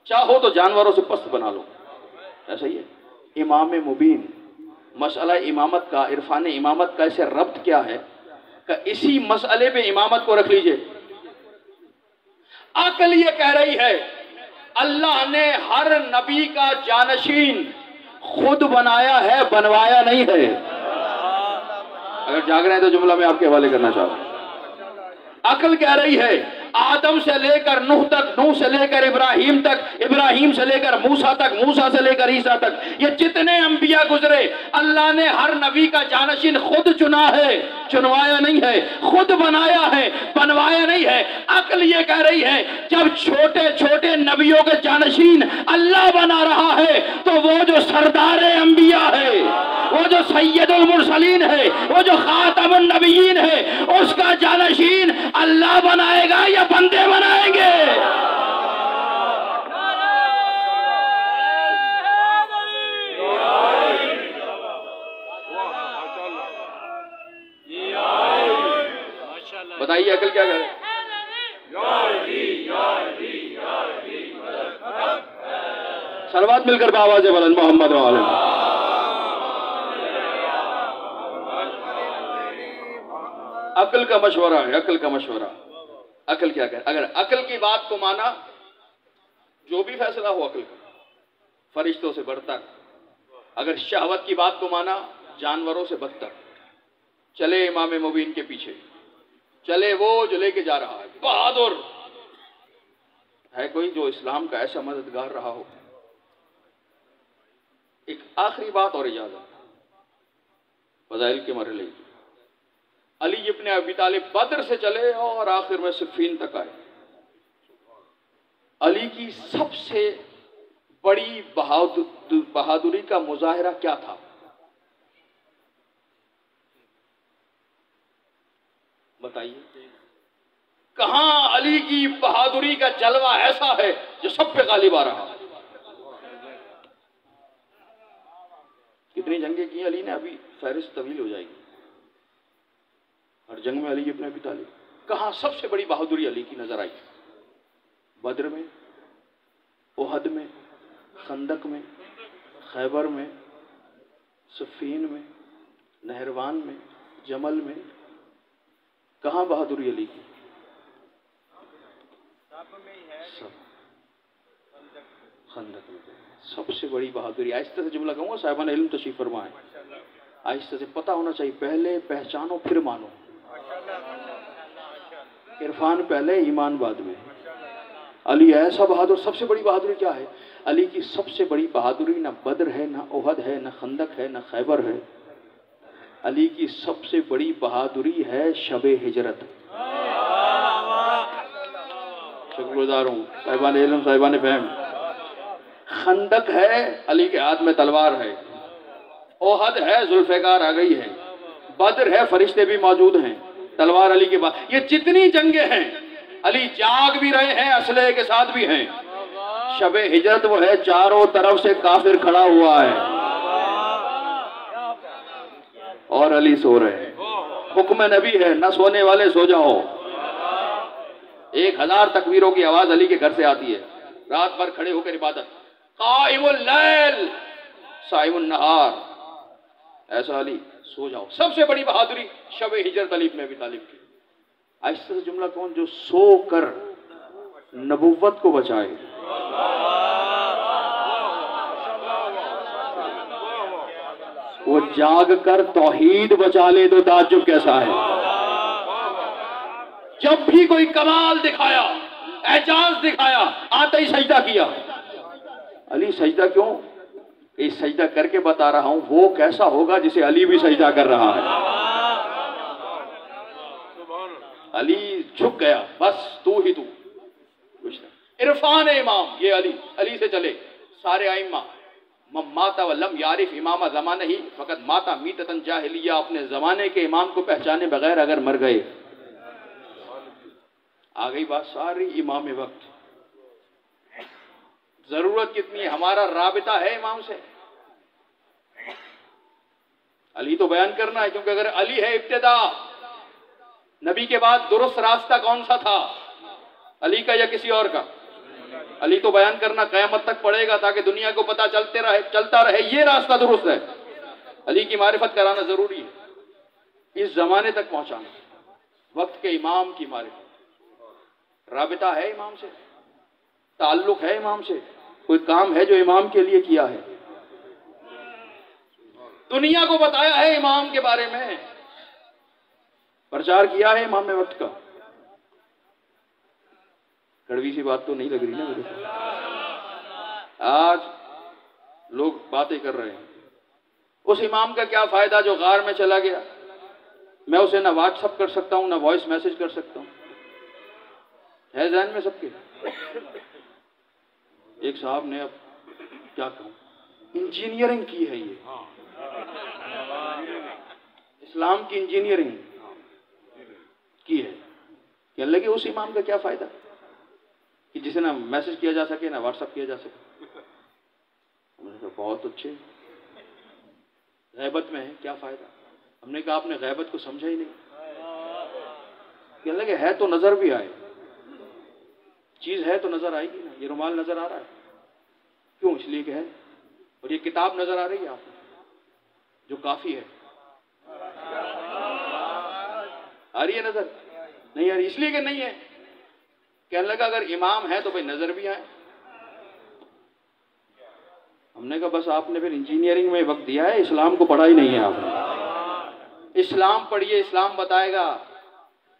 चाहो तो जानवरों से पस्त बना लो। ऐसा ही है। इमाम मुबीन, मसला इमामत का, इरफान इमामत का इसे रब्त क्या है कि इसी मसले पे इमामत को रख लीजिए। अकल ये कह रही है अल्लाह ने हर नबी का जानशीन खुद बनाया है, बनवाया नहीं है। अगर जाग रहे हैं तो जुमला मैं आपके हवाले करना चाह रहा हूं। अकल कह रही है आदम से लेकर नूह तक, नूह से लेकर इब्राहिम तक, इब्राहिम से लेकर मूसा तक, मूसा से लेकर ईसा तक, ये जितने अंबिया गुजरे अल्लाह ने हर नबी का जानशीन खुद चुना है, चुनवाया नहीं है, खुद बनाया है, बनवाया नहीं है। अक्ल ये कह रही है जब छोटे छोटे नबियों के जानशीन अल्लाह बना रहा है तो वो जो सरदार अंबिया है, वो जो सैयदुल मुरसलीन है, वो जो खातमुन नबिय्यीन है, उसका जानशीन अल्लाह बनाएगा या बंदे बनाएंगे? बताइए अकल क्या करे? सलवात मिलकर बावाज़े बुलंद मोहम्मद वाले। अकल का मशवरा है, अकल का मशवरा। अकल क्या करे? अगर अकल की बात को माना, जो भी फैसला हो अकल का, फरिश्तों से बढ़कर, अगर शहवत की बात को माना, जानवरों से बदतर चले इमाम मुबीन के पीछे, चले वो जो लेके जा रहा है, बहादुर है कोई जो इस्लाम का ऐसा मददगार रहा हो। एक आखिरी बात और इजाजत, फज़ाइल के मरहले, अली इब्न अबी तालिब बद्र से चले और आखिर में सिफ़ीन तक आए। अली की सबसे बड़ी बहादुरी का मुजाहिरा क्या था? बताइए, कहां अली की बहादुरी का जलवा ऐसा है जो सब पे गालिब आ रहा? कितनी जंगें की अली ने, अभी फहरिस्त तवील हो जाएगी। हर जंग में अली इब्न अबी तालिब। कहां सबसे बड़ी बहादुरी अली की नजर आई? बद्र में, उहद में, खंदक में, खैबर में, सिफ़ीन में, नहरवान में, जमल में। कहां बहादुरी अली की? सब खंदक में। सबसे बड़ी बहादुरी, आहिस्ते से जुमला कहूंगा, साहिबान इल्म तशरीफ फरमाएं, आहिस्ते से पता होना चाहिए, पहले पहचानो फिर मानो। इरफान पहले, ईमान बाद में। अली ऐसा बहादुर। सबसे बड़ी बहादुरी क्या है? अली की सबसे बड़ी बहादुरी ना बद्र है, ना उहद है, ना खंदक है, ना खैबर है। अली की सबसे बड़ी बहादुरी है शबे हिजरत। शुक्रगुजार हूं साहिबान इल्म, साहिबान फहम। खंदक है, अली के हाथ में तलवार है। ओहद है, जुल्फ़िकार आ गई है। बद्र है, फरिश्ते भी मौजूद हैं, तलवार अली के पास। ये जितनी जंगें हैं, अली जाग भी रहे हैं, असलहे के साथ भी हैं। शबे हिजरत वो है, चारों तरफ से काफिर खड़ा हुआ है और अली सो रहे हैं। हुक्म नबी है, न सोने वाले सो जाओ। 1000 तकबीरों की आवाज अली के घर से आती है। रात भर खड़े होकर इबादत। काइमुल लैल साइमुन नहार, ऐसा अली, सो जाओ। सबसे बड़ी बहादुरी शबे हिजरत अली इब्न अबी तालिब की। ऐसा जुमला कौन जो सो कर नबुव्वत को बचाए? वो जाग कर तौहीद बचा ले तो ताज्जुब कैसा है। जब भी कोई कमाल दिखाया, एजाज दिखाया, आते ही सजदा किया। अली सजदा क्यों? इस सजदा करके बता रहा हूं वो कैसा होगा जिसे अली भी सजदा कर रहा है। अली झुक गया, बस तू ही तू, कुछ नहीं। इरफान इमाम ये अली, अली से चले सारे आइम्मा। माता वलम यारिफ इमामा ज़माने ही फ़कत माता मीततन जाहिलिया। अपने ज़माने के इमाम को पहचाने बगैर अगर मर गए, आ गई बात सारी इमाम वक्त। जरूरत कितनी है, हमारा राबिता है इमाम से। अली तो बयान करना है, क्योंकि अगर अली है इब्तिदा, नबी के बाद दुरुस्त रास्ता कौन सा था, अली का या किसी और का? अली तो बयान करना क़यामत तक पड़ेगा, ताकि दुनिया को पता चलता रहे ये रास्ता दुरुस्त है। अली की मारिफत कराना जरूरी है, इस जमाने तक पहुंचाना। वक्त के इमाम की मारिफत, राबिता है इमाम से, ताल्लुक है इमाम से, कोई काम है जो इमाम के लिए किया है, दुनिया को बताया है इमाम के बारे में, प्रचार किया है इमाम वक्त का। कड़वी सी बात तो नहीं लग रही ना मेरे को? आज लोग बातें कर रहे हैं, उस इमाम का क्या फायदा जो गार में चला गया। मैं उसे ना व्हाट्सअप कर सकता हूं, ना वॉइस मैसेज कर सकता हूं, है ज़हन में सबके। एक साहब ने, अब क्या कहूं, इंजीनियरिंग की है, ये इस्लाम की इंजीनियरिंग की है। कहने लगे उस इमाम का क्या फायदा कि जिसे ना मैसेज किया जा सके, ना व्हाट्सअप किया जा सके। हमने कहा बहुत अच्छे, गैबत में है, क्या फायदा? हमने कहा आपने गैबत को समझा ही नहीं। कहने लगे है तो नजर भी आए, चीज है तो नजर आएगी ना। ये रुमाल नजर आ रहा है, क्यों? इसलिए कि है। और ये किताब नजर आ रही है आपको, जो काफी है, आ रही है नजर? नहीं आ रही, इसलिए कि नहीं है। कहने लगा अगर इमाम है तो भाई नजर भी आए। हमने कहा बस आपने फिर इंजीनियरिंग में वक्त दिया है, इस्लाम को पढ़ा ही नहीं है आपने। इस्लाम पढ़िए, इस्लाम बताएगा।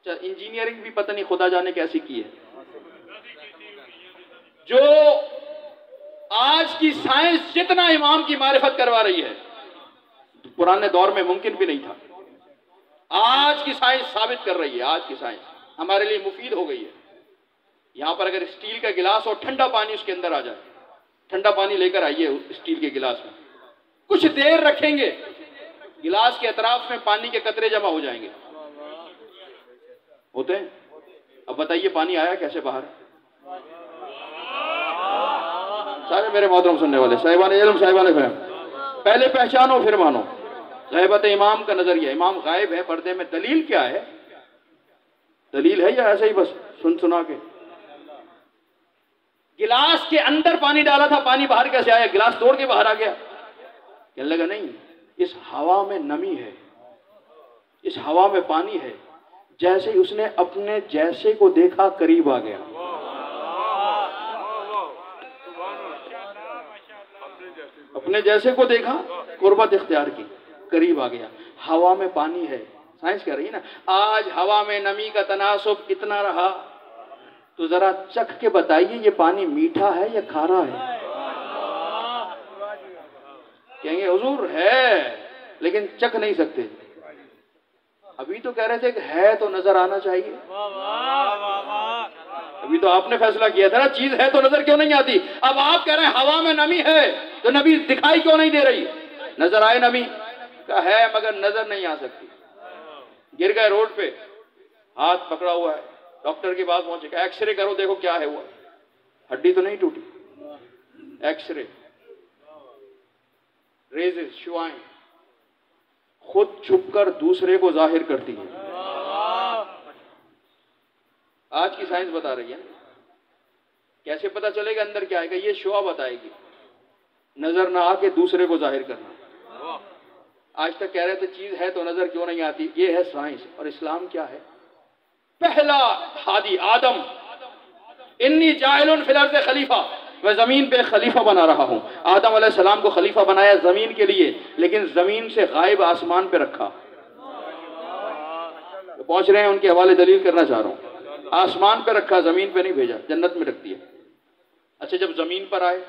इंजीनियरिंग भी पता नहीं खुदा जाने कैसी की है। जो आज की साइंस जितना इमाम की मारिफत करवा रही है, तो पुराने दौर में मुमकिन भी नहीं था। आज की साइंस साबित कर रही है, आज की साइंस हमारे लिए मुफीद हो गई है। यहां पर अगर स्टील का गिलास और ठंडा पानी उसके अंदर आ जाए, ठंडा पानी लेकर आइए स्टील के गिलास में, कुछ देर रखेंगे, गिलास के अतराफ में पानी के कतरे जमा हो जाएंगे, होते हैं। अब बताइए पानी आया कैसे बाहर? सारे मेरे मोहतरम सुनने वाले, साहिबान इल्म, साहिबान फहम, पहले पहचानो फिर मानो। गैबत इमाम का नजरिया, इमाम गायब है पर्दे में, दलील क्या है? दलील है या ऐसे ही बस सुन सुना के? गिलास के अंदर पानी डाला था, पानी बाहर कैसे आया? गिलास तोड़ के बाहर आ गया? कहने लगा नहीं, इस हवा में नमी है, इस हवा में पानी है। जैसे ही उसने अपने जैसे को देखा, करीब आ गया। अपने जैसे को देखा, कुर्बत इख्तियार की, करीब आ गया। हवा में पानी है, साइंस कह रही है ना। आज हवा में नमी का तनासुब इतना रहा, तो जरा चख के बताइए ये पानी मीठा है या खारा है? कहेंगे हुजूर है, लेकिन चख नहीं सकते। अभी तो कह रहे थे कि है तो नजर आना चाहिए। अभी तो आपने फैसला किया था ना, चीज है तो नजर क्यों नहीं आती? अब आप कह रहे हैं हवा में नमी है, तो नमी दिखाई क्यों नहीं दे रही? नजर आए नमी का है, मगर नजर नहीं आ सकती। गिर गए रोड पे, हाथ पकड़ा हुआ है, डॉक्टर के पास पहुंचे, एक्सरे करो देखो क्या है हुआ। हड्डी तो नहीं टूटी, एक्सरे, रेजेस, शुआएं खुद छुपकर दूसरे को जाहिर करती है। आज की साइंस बता रही है। कैसे पता चलेगा अंदर क्या है? ये शुआ बताएगी, नजर ना आके दूसरे को जाहिर करना। आज तक कह रहे थे चीज है तो नजर क्यों नहीं आती, ये है साइंस। और इस्लाम क्या है? पहला हादी आदम, इन्नी जाइलुन फिल अर्ज़ खलीफा, मैं जमीन पे खलीफा बना रहा हूं। आदम अलैहिस्सलाम को खलीफा बनाया जमीन के लिए, लेकिन जमीन से गायब आसमान पे रखा। तो पहुंच रहे हैं, उनके हवाले दलील करना चाह रहा हूं। आसमान पे रखा, जमीन पे नहीं भेजा, जन्नत में रख दिया। अच्छा, जब जमीन पर आए,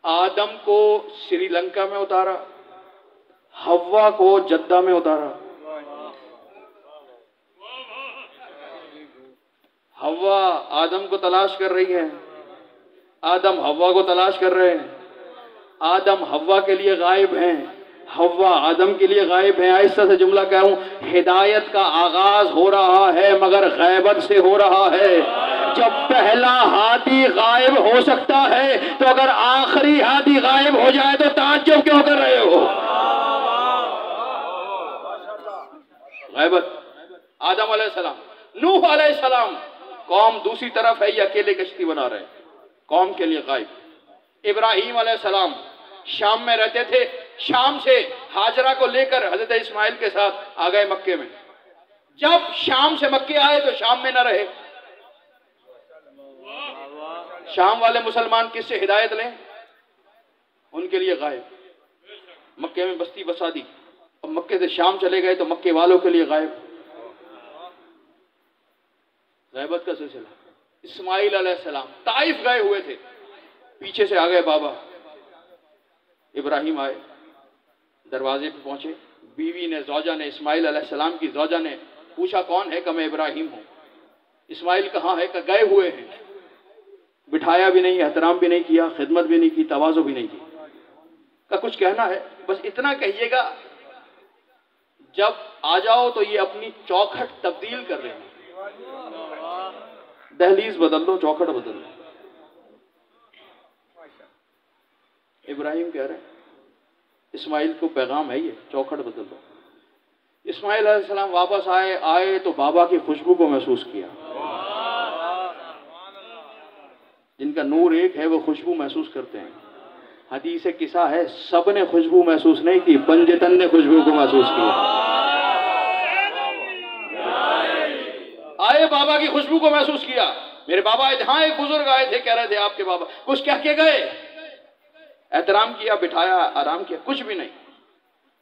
आदम को श्रीलंका में उतारा, हव्वा को जद्दा में उतारा। हव्वा आदम को तलाश कर रही है, आदम हव्वा को तलाश कर रहे हैं। आदम हव्वा के लिए गायब हैं, हव्वा आदम के लिए गायब है। आहिस्ता से जुमला कहूं, हिदायत का आगाज हो रहा है मगर गैबत से हो रहा है। जब पहला हादी गायब हो सकता है, तो अगर आखिरी हादी गायब हो जाए तो ताज्जुब क्यों कर रहे हो? गैबत। आदम अलैहिस्सलाम, नूह अलैहिस्सलाम, कौम दूसरी तरफ है, ये अकेले कश्ती बना रहे हैं, कौम के लिए गायब। इब्राहीम अलैहिस्सलाम शाम में रहते थे, शाम से हाजरा को लेकर हजरत इस्माइल के साथ आ गए मक्के में। जब शाम से मक्के आए तो शाम में न रहे। शाम वाले मुसलमान किससे हिदायत लें? उनके लिए गायब। मक्के में बस्ती बसा दी, अब मक्के से शाम चले गए तो मक्के वालों के लिए गायब। गैबत का सिलसिला। इस्माइल अलैहिस्सलाम ताइफ गए हुए थे, पीछे से आ गए बाबा। इब्राहिम आए, दरवाजे पे पहुंचे, बीवी ने, जौजा ने, इस्माइल अलैहिस्सलाम की जौजा ने पूछा कौन है? मैं इब्राहिम हूं। इस्माइल कहाँ है? गए हुए हैं। बिठाया भी नहीं, एहतराम भी नहीं किया, खिदमत भी नहीं की, तवाज़ो भी नहीं की। का कुछ कहना है? बस इतना कहिएगा, जब आ जाओ तो ये अपनी चौखट तब्दील कर रहे हैं, दहलीज बदल लो, चौखट बदल लो। इब्राहिम कह रहे हैं, इस्माइल को पैगाम है ये, चौखट बदल लो। इस्माइल अलैहिस्सलाम वापस आए तो बाबा की खुशबू को महसूस किया। जिनका नूर एक है वो खुशबू महसूस करते हैं। हदीस किस्सा है, सब ने खुशबू महसूस नहीं की, पंजतन ने खुशबू को महसूस किया। आए, बाबा की खुशबू को महसूस किया। मेरे बाबा आए थे, हाँ एक बुजुर्ग आए थे, कह रहे थे आपके बाबा कुछ कह के गए। एहतराम किया, बिठाया, आराम किया, कुछ भी नहीं।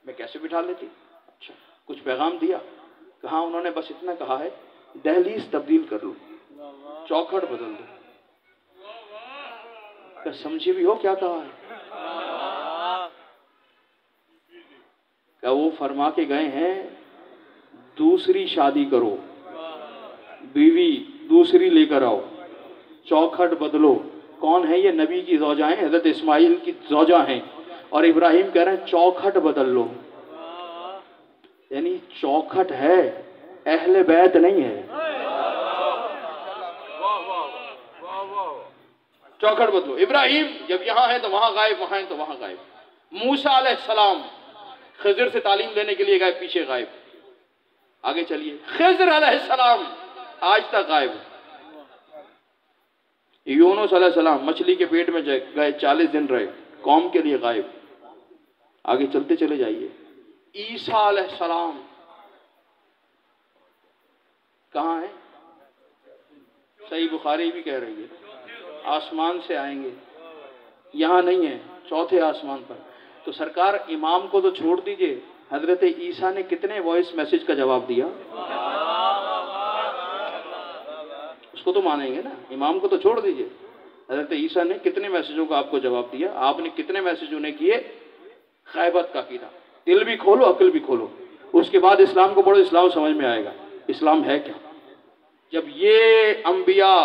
मैं कैसे बिठा लेती? अच्छा, कुछ पैगाम दिया? कहा उन्होंने बस इतना कहा है, दहलीज तब्दील कर लो, चौखट बदल दो। क्या समझे भी हो क्या कहा है? क्या वो फरमा के गए हैं दूसरी शादी करो, बीवी दूसरी लेकर आओ, चौखट बदलो। कौन है ये? नबी की ज़ौजाएं, हज़रत इस्माइल की ज़ौजा हैं, और इब्राहिम कह रहे हैं चौखट बदल लो। यानी चौखट है, अहले बैत नहीं है। चौखट बदलो। इब्राहिम जब यहां है तो वहां गायब, वहां है तो वहां गायब। मूसा अलैहिस्सलाम खिज़र से तालीम लेने के लिए गए, पीछे गायब। आगे चलिए, खिज़र अलैहिस्सलाम आज तक गायब। यूनुस अलैहिस्सलाम मछली के पेट में गए, 40 दिन रहे, कौम के लिए गायब। आगे चलते चले जाइए, ईसा अलैहिस्सलाम कहाँ है? सही बुखारी भी कह रही है आसमान से आएंगे, यहां नहीं है, चौथे आसमान पर। तो सरकार इमाम को तो छोड़ दीजिए, हजरत ईसा ने कितने वॉइस मैसेज का जवाब दिया? उसको तो मानेंगे ना, इमाम को तो छोड़ दीजिए। हजरत ईसा ने कितने मैसेजों का आपको जवाब दिया? आपने कितने मैसेज उन्हें किए? खैबत का कीदा। दिल भी खोलो, अक्ल भी खोलो, उसके बाद इस्लाम को पढ़ो, इस्लाम समझ में आएगा इस्लाम है क्या। जब ये अंबिया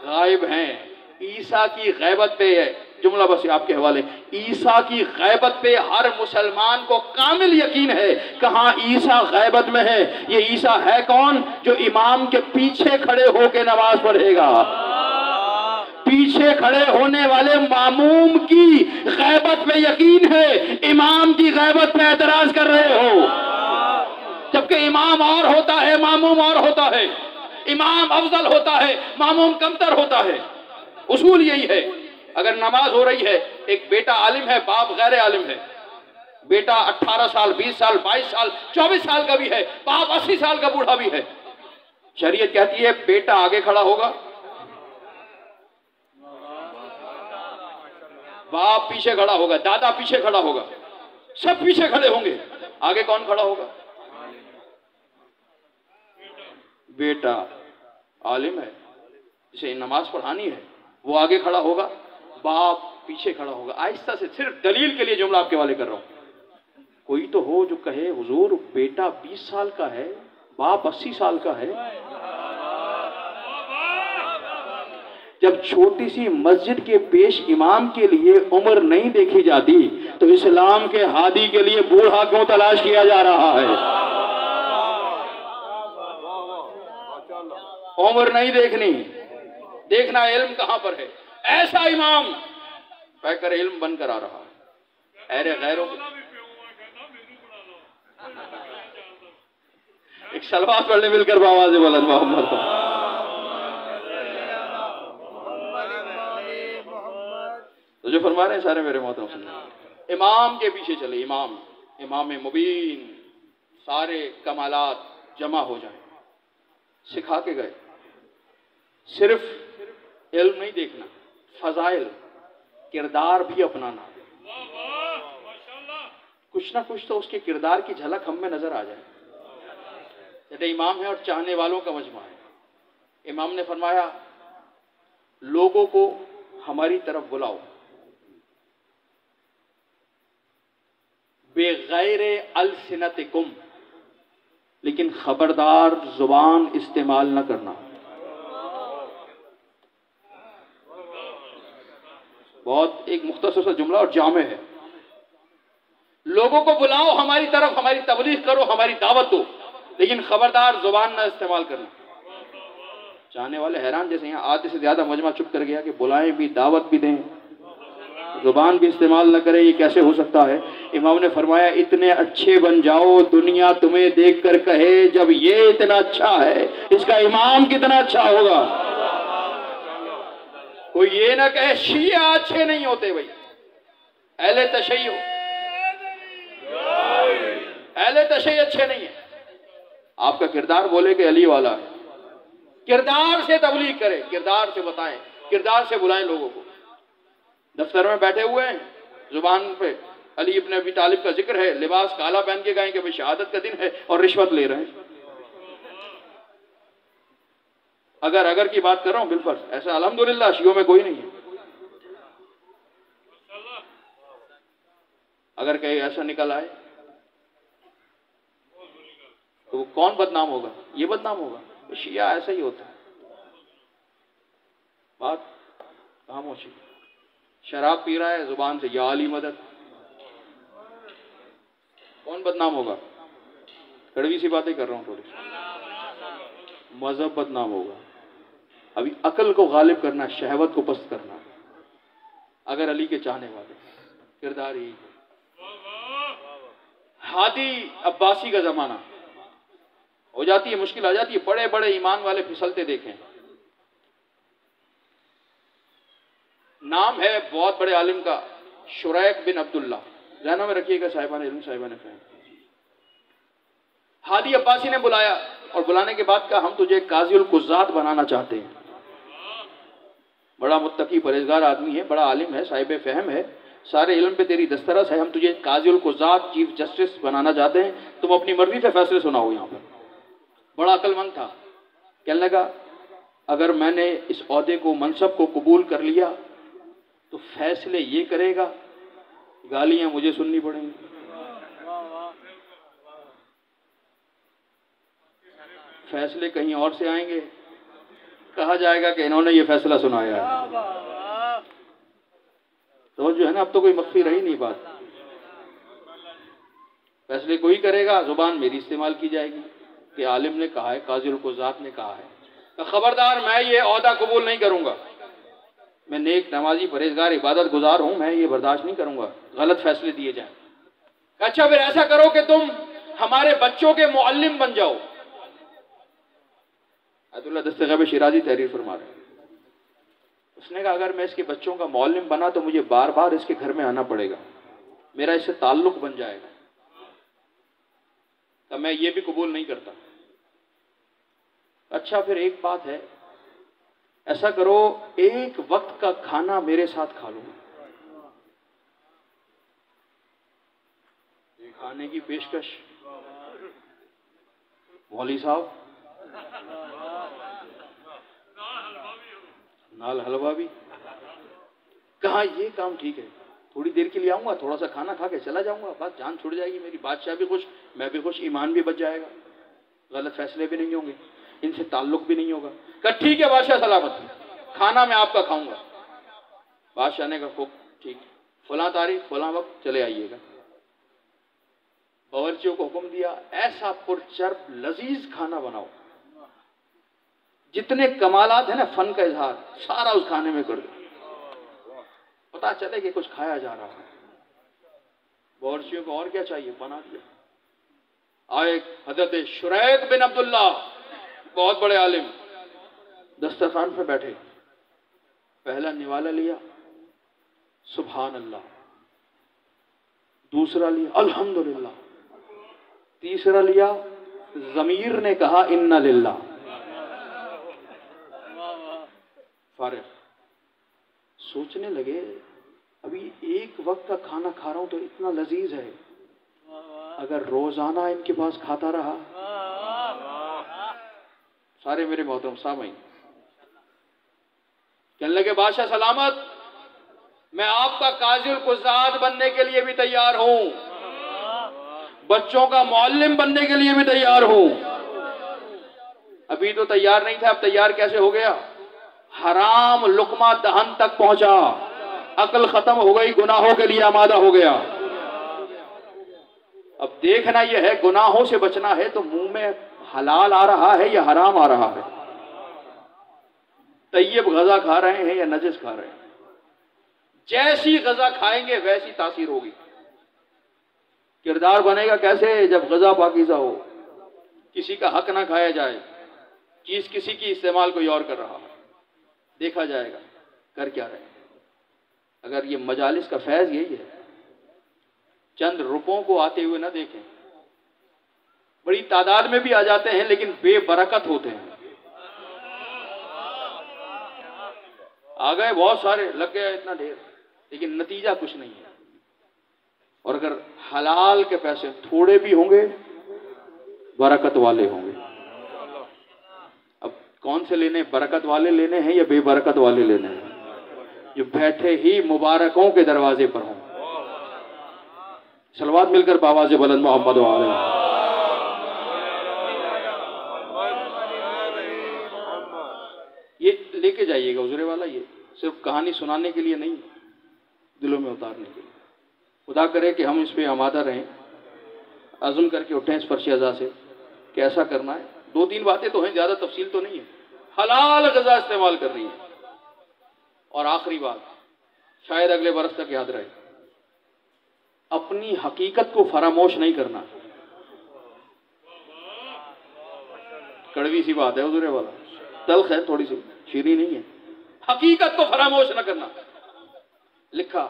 गायब हैं, ईसा की गैबत पे है, जुमला बस आपके हवाले, ईसा की गैबत पे हर मुसलमान को कामिल यकीन है। कहाँ ईसा गैबत में है? ये ईसा है कौन? जो इमाम के पीछे खड़े होकर नमाज पढ़ेगा। पीछे खड़े होने वाले मामूम की गैबत पे यकीन है, इमाम की गैबत पे एतराज कर रहे हो। जबकि इमाम और होता है, मामूम और होता है। इमाम अफजल होता है, मामूम कमतर होता है। उसूल यही है। अगर नमाज हो रही है, एक बेटा आलिम है, बाप गैर आलिम है, बेटा 18 साल, 20 साल, 22 साल, 24 साल का भी है, बाप 80 साल का बूढ़ा भी है, शरीयत कहती है बेटा आगे खड़ा होगा, बाप पीछे खड़ा होगा, दादा पीछे खड़ा होगा, सब पीछे खड़े होंगे, आगे कौन खड़ा होगा? बेटा आलिम है, जिसे नमाज पढ़ानी है, वो आगे खड़ा होगा, बाप पीछे खड़ा होगा। आहिस्ता से, सिर्फ दलील के लिए जुमला आपके वाले कर रहा हूं। कोई तो हो जो कहे हुजूर बेटा 20 साल का है, बाप 80 साल का है। जब छोटी सी मस्जिद के पेश इमाम के लिए उम्र नहीं देखी जाती, तो इस्लाम के हादी के लिए बूढ़ा क्यों तलाश किया जा रहा है? उम्र नहीं देखनी, देखना इल्म कहां पर है। ऐसा इमाम कहकर इल्म बनकर आ रहा है। अरे गैरों एक सलवात पढ़ने मिलकर बावाज़ बुलंद मोहम्मद। तो जो फरमा रहे हैं सारे मेरे मोहतरम सुनने, इमाम के पीछे चले, इमाम, इमाम मुबीन, सारे कमालात जमा हो जाए। सिखा के गए, सिर्फ इल्म नहीं देखना, फजाइल, किरदार भी अपनाना। कुछ ना कुछ तो उसके किरदार की झलक हम में नजर आ जाए। जैसे इमाम है और चाहने वालों का मजमा है। इमाम ने फरमाया लोगों को हमारी तरफ बुलाओ, बेगैर अलसिनतिकुम, लेकिन खबरदार जुबान इस्तेमाल न करना। बहुत एक मुख्तसर सा जुमला और जामे है। लोगों को बुलाओ हमारी तरफ, हमारी तबलीग करो, हमारी दावत दो, लेकिन खबरदार जुबान न इस्तेमाल करना। चाहने वाले हैरान, जैसे यहाँ आधे से ज्यादा मजमा चुप कर गया कि बुलाएं भी, दावत भी दें, जुबान भी इस्तेमाल न करें, ये कैसे हो सकता है? इमाम ने फरमाया इतने अच्छे बन जाओ दुनिया तुम्हें देखकर कहे जब ये इतना अच्छा है, इसका इमाम कितना अच्छा होगा। कोई ये ना कहे शिया अच्छे नहीं होते, भाई अहले तशय्युअ, अहले तशय्युअ अच्छे नहीं है। आपका किरदार बोले कि अली वाला है, किरदार से तबलीग करें, किरदार से बताएं, किरदार से बुलाएं लोगों को। दफ्तर में बैठे हुए हैं जुबान पे अली इब्न अबी तालिब का जिक्र है, लिबास काला पहन के गए कि भाई शहादत का दिन है और रिश्वत ले रहे हैं। अगर की बात कर रहा हूं बिल्कुल, ऐसा अल्हम्दुलिल्लाह शियों में कोई नहीं है। अगर कहीं ऐसा निकल आए तो वो कौन बदनाम होगा? ये बदनाम होगा। शिया ऐसा ही होता है। बात खामोशी। शराब पी रहा है, जुबान से या अली मदद, कौन बदनाम होगा? कड़वी सी बातें कर रहा हूं थोड़ी। मजहब बदनाम होगा। अभी अकल को गालिब करना, शहवत को पस्त करना। अगर अली के चाहने वाले किरदार ही हादी अब्बासी का जमाना हो जाती है, मुश्किल आ जाती है। बड़े बड़े ईमान वाले फिसलते देखें। नाम है बहुत बड़े आलिम का, शुरैक बिन अब्दुल्ला। ज़हनों में रखिएगा साहिबान इल्म, साहिबान फहम। हादी अब्बासी ने बुलाया और बुलाने के बाद कहा, हम तुझे काज़िउल कुज़्ज़ात बनाना चाहते हैं। बड़ा मुत्तकी परहेजगार आदमी है, बड़ा आलिम है, साहिब फहम है, सारे इल्म पे तेरी दस्तरस है। हम तुझे काज़िउल कुज़्ज़ात, चीफ जस्टिस बनाना चाहते हैं। तुम अपनी मर्जी से फैसले सुनाओ। यहाँ पर बड़ा अक्लमंद था। कहने लगा, अगर मैंने इस ओहदे को, मनसब को कबूल कर लिया तो फैसले ये करेगा, गालियां मुझे सुननी पड़ेंगी। फैसले कहीं और से आएंगे, कहा जाएगा कि इन्होंने ये फैसला सुनाया है। तो जो है ना, अब तो कोई मख्फी रही नहीं बात। फैसले कोई करेगा, जुबान मेरी इस्तेमाल की जाएगी कि आलिम ने कहा है, काज़िउल कुज़्ज़ात ने कहा है। तो खबरदार, मैं ये ओहदा कबूल नहीं करूंगा। मैं नेक, नमाजी, परहेजगार, इबादत गुजार हूं, मैं ये बर्दाश्त नहीं करूंगा गलत फैसले दिए जाएं। अच्छा, फिर ऐसा करो कि तुम हमारे बच्चों के मुअल्लिम बन जाओ। अब्दुल्लाह दस्तगीब शिराजी तहरीर फरमा रहे हैं। उसने कहा, अगर मैं इसके बच्चों का मुअल्लिम बना तो मुझे बार बार इसके घर में आना पड़ेगा, मेरा इससे ताल्लुक बन जाएगा। तो मैं ये भी कबूल नहीं करता। अच्छा, फिर एक बात है, ऐसा करो, एक वक्त का खाना मेरे साथ खा लो। खाने की पेशकश। मौली साहब, नाल हलवा भी। कहा, ये काम ठीक है, थोड़ी देर के लिए आऊंगा, थोड़ा सा खाना खा के चला जाऊंगा, बस जान छुड़ जाएगी मेरी। बादशाह भी खुश, मैं भी खुश, ईमान भी बच जाएगा, गलत फैसले भी नहीं होंगे, इनसे ताल्लुक भी नहीं होगा। कहा, ठीक है बादशाह सलामत, खाना मैं आपका खाऊंगा। बादशाह ने कहा, खूब ठीक, फलां तारीख फलां वक्त चले आइएगा। बावर्चियों को हुक्म दिया, ऐसा पुरचर्ब लजीज खाना बनाओ, जितने कमालात है ना फन का इजहार, सारा उस खाने में कर दो, पता चले कि कुछ खाया जा रहा है। बावर्चियों को और क्या चाहिए, बना दिया। आए हजरत शुरैक बिन अब्दुल्ला, बहुत बड़े आलिम, दस्तरखान पे बैठे। पहला निवाला लिया, सुभान अल्लाह। दूसरा लिया, अल्हम्दुलिल्लाह। तीसरा लिया, ज़मीर ने कहा इन्ना लिल्लाह। फारिग। सोचने लगे, अभी एक वक्त का खाना खा रहा हूं तो इतना लजीज है, अगर रोजाना इनके पास खाता रहा। सारे मेरे मोहतरम सामईन कहने लगे, बादशाह सलामत, मैं आपका काज़िउल कुज़्ज़ात बनने के लिए भी तैयार हूं, बच्चों का मुअल्लिम बनने के लिए भी तैयार हूं। अभी तो तैयार नहीं था, अब तैयार कैसे हो गया? हराम लुकमा दहन तक पहुंचा, अकल खत्म हो गई, गुनाहों के लिए आमादा हो गया। अब देखना यह है, गुनाहों से बचना है तो मुंह में हलाल आ रहा है या हराम आ रहा है, तैयब गजा खा रहे हैं या नजस खा रहे हैं। जैसी गजा खाएंगे वैसी तासीर होगी। किरदार बनेगा कैसे? जब गजा पाकीज़ा हो, किसी का हक ना खाया जाए, चीज किसी की इस्तेमाल कोई और कर रहा है, देखा जाएगा कर क्या रहे। अगर ये मजालिस का फैज यही है, चंद रुपयों को आते हुए ना देखें, बड़ी तादाद में भी आ जाते हैं लेकिन बेबरकत होते हैं। आ गए बहुत सारे, लग गया इतना ढेर, लेकिन नतीजा कुछ नहीं है। और अगर हलाल के पैसे थोड़े भी होंगे, बरकत वाले होंगे। अब कौन से लेने, बरकत वाले लेने हैं या बेबरकत वाले लेने हैं? जो बैठे ही मुबारकों के दरवाजे पर हों। सलवात मिलकर बावाज़े बुलंद मोहम्मद वाले। ये लेके जाइएगा हुजूरे वाला, ये सिर्फ कहानी सुनाने के लिए नहीं, दिलों में उतारने के लिए। खुदा करे कि हम इस पे आमादा रहें, अज़्म करके उठें इस फर्श अज़ा से कि ऐसा करना है। 2-3 बातें तो हैं, ज़्यादा तफसील तो नहीं है। हलाल ग़िज़ा इस्तेमाल कर रही है। और आखिरी बात, शायद अगले बरस तक याद रहे, अपनी हकीकत को फरामोश नहीं करना। कड़वी सी बात है हुजूरे वाला, तल्ख है थोड़ी सी, शीरी नहीं है। हकीकत को फरामोश न करना। लिखा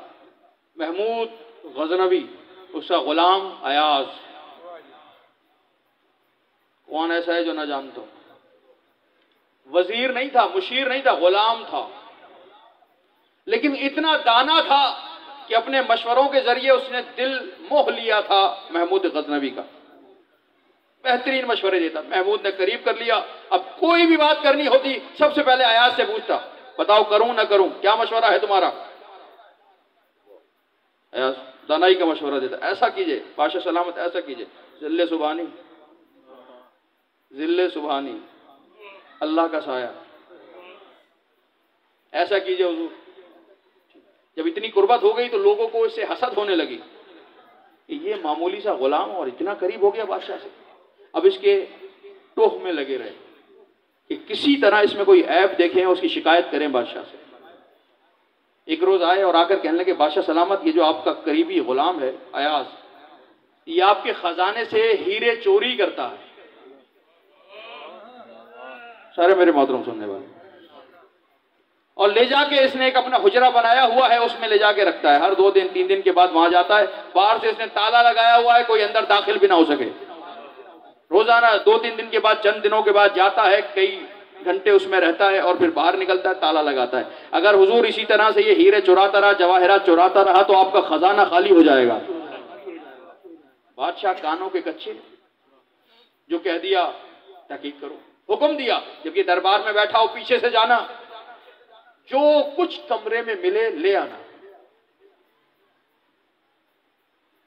महमूद गजनवी, उसका गुलाम अयाज। कौन ऐसा है जो ना जानता हो? वजीर नहीं था, मुशीर नहीं था, गुलाम था, लेकिन इतना दाना था कि अपने मशवरों के जरिए उसने दिल मोह लिया था महमूद गजनवी का। बेहतरीन मशवरे देता। महमूद ने करीब कर लिया। अब कोई भी बात करनी होती सबसे पहले अयाज से पूछता, बताओ करूं ना करूं, क्या मशवरा है तुम्हारा? अयाज दानाई का मशवरा देता, ऐसा कीजिए बादशाह सलामत, ऐसा कीजिए, जिल्ले सुबहानी, जिल्ले सुबहानी, अल्लाह का साया, ऐसा कीजिए हुजूर। जब इतनी कुर्बत हो गई तो लोगों को इससे हसद होने लगी कि ये मामूली सा गुलाम और इतना करीब हो गया बादशाह से। अब इसके टोह में लगे रहे कि किसी तरह इसमें कोई ऐब देखें, उसकी शिकायत करें बादशाह से। एक रोज आए और आकर कहने लगे, बादशाह सलामत, ये जो आपका करीबी गुलाम है अयाज, ये आपके खजाने से हीरे चोरी करता है। सारे मेरे मोहतरम सुनने वाले, और ले जाके इसने एक अपना हुजरा बनाया हुआ है, उसमें ले जाके रखता है। हर 2 दिन 3 दिन के बाद वहां जाता है, बाहर से इसने ताला लगाया हुआ है, कोई अंदर दाखिल भी ना हो सके। रोजाना 2-3 दिन के बाद, चंद दिनों के बाद जाता है, कई घंटे उसमें रहता है और फिर बाहर निकलता है, ताला लगाता है। अगर हुजूर इसी तरह से ये हीरे चुराता रहा, जवाहरात चुराता रहा, तो आपका खजाना खाली हो जाएगा। बादशाह कानों के कच्चे, जो कह दिया तहकीक करो। हुक्म दिया, जबकि दरबार में बैठा हो, पीछे से जाना, जो कुछ कमरे में मिले ले आना।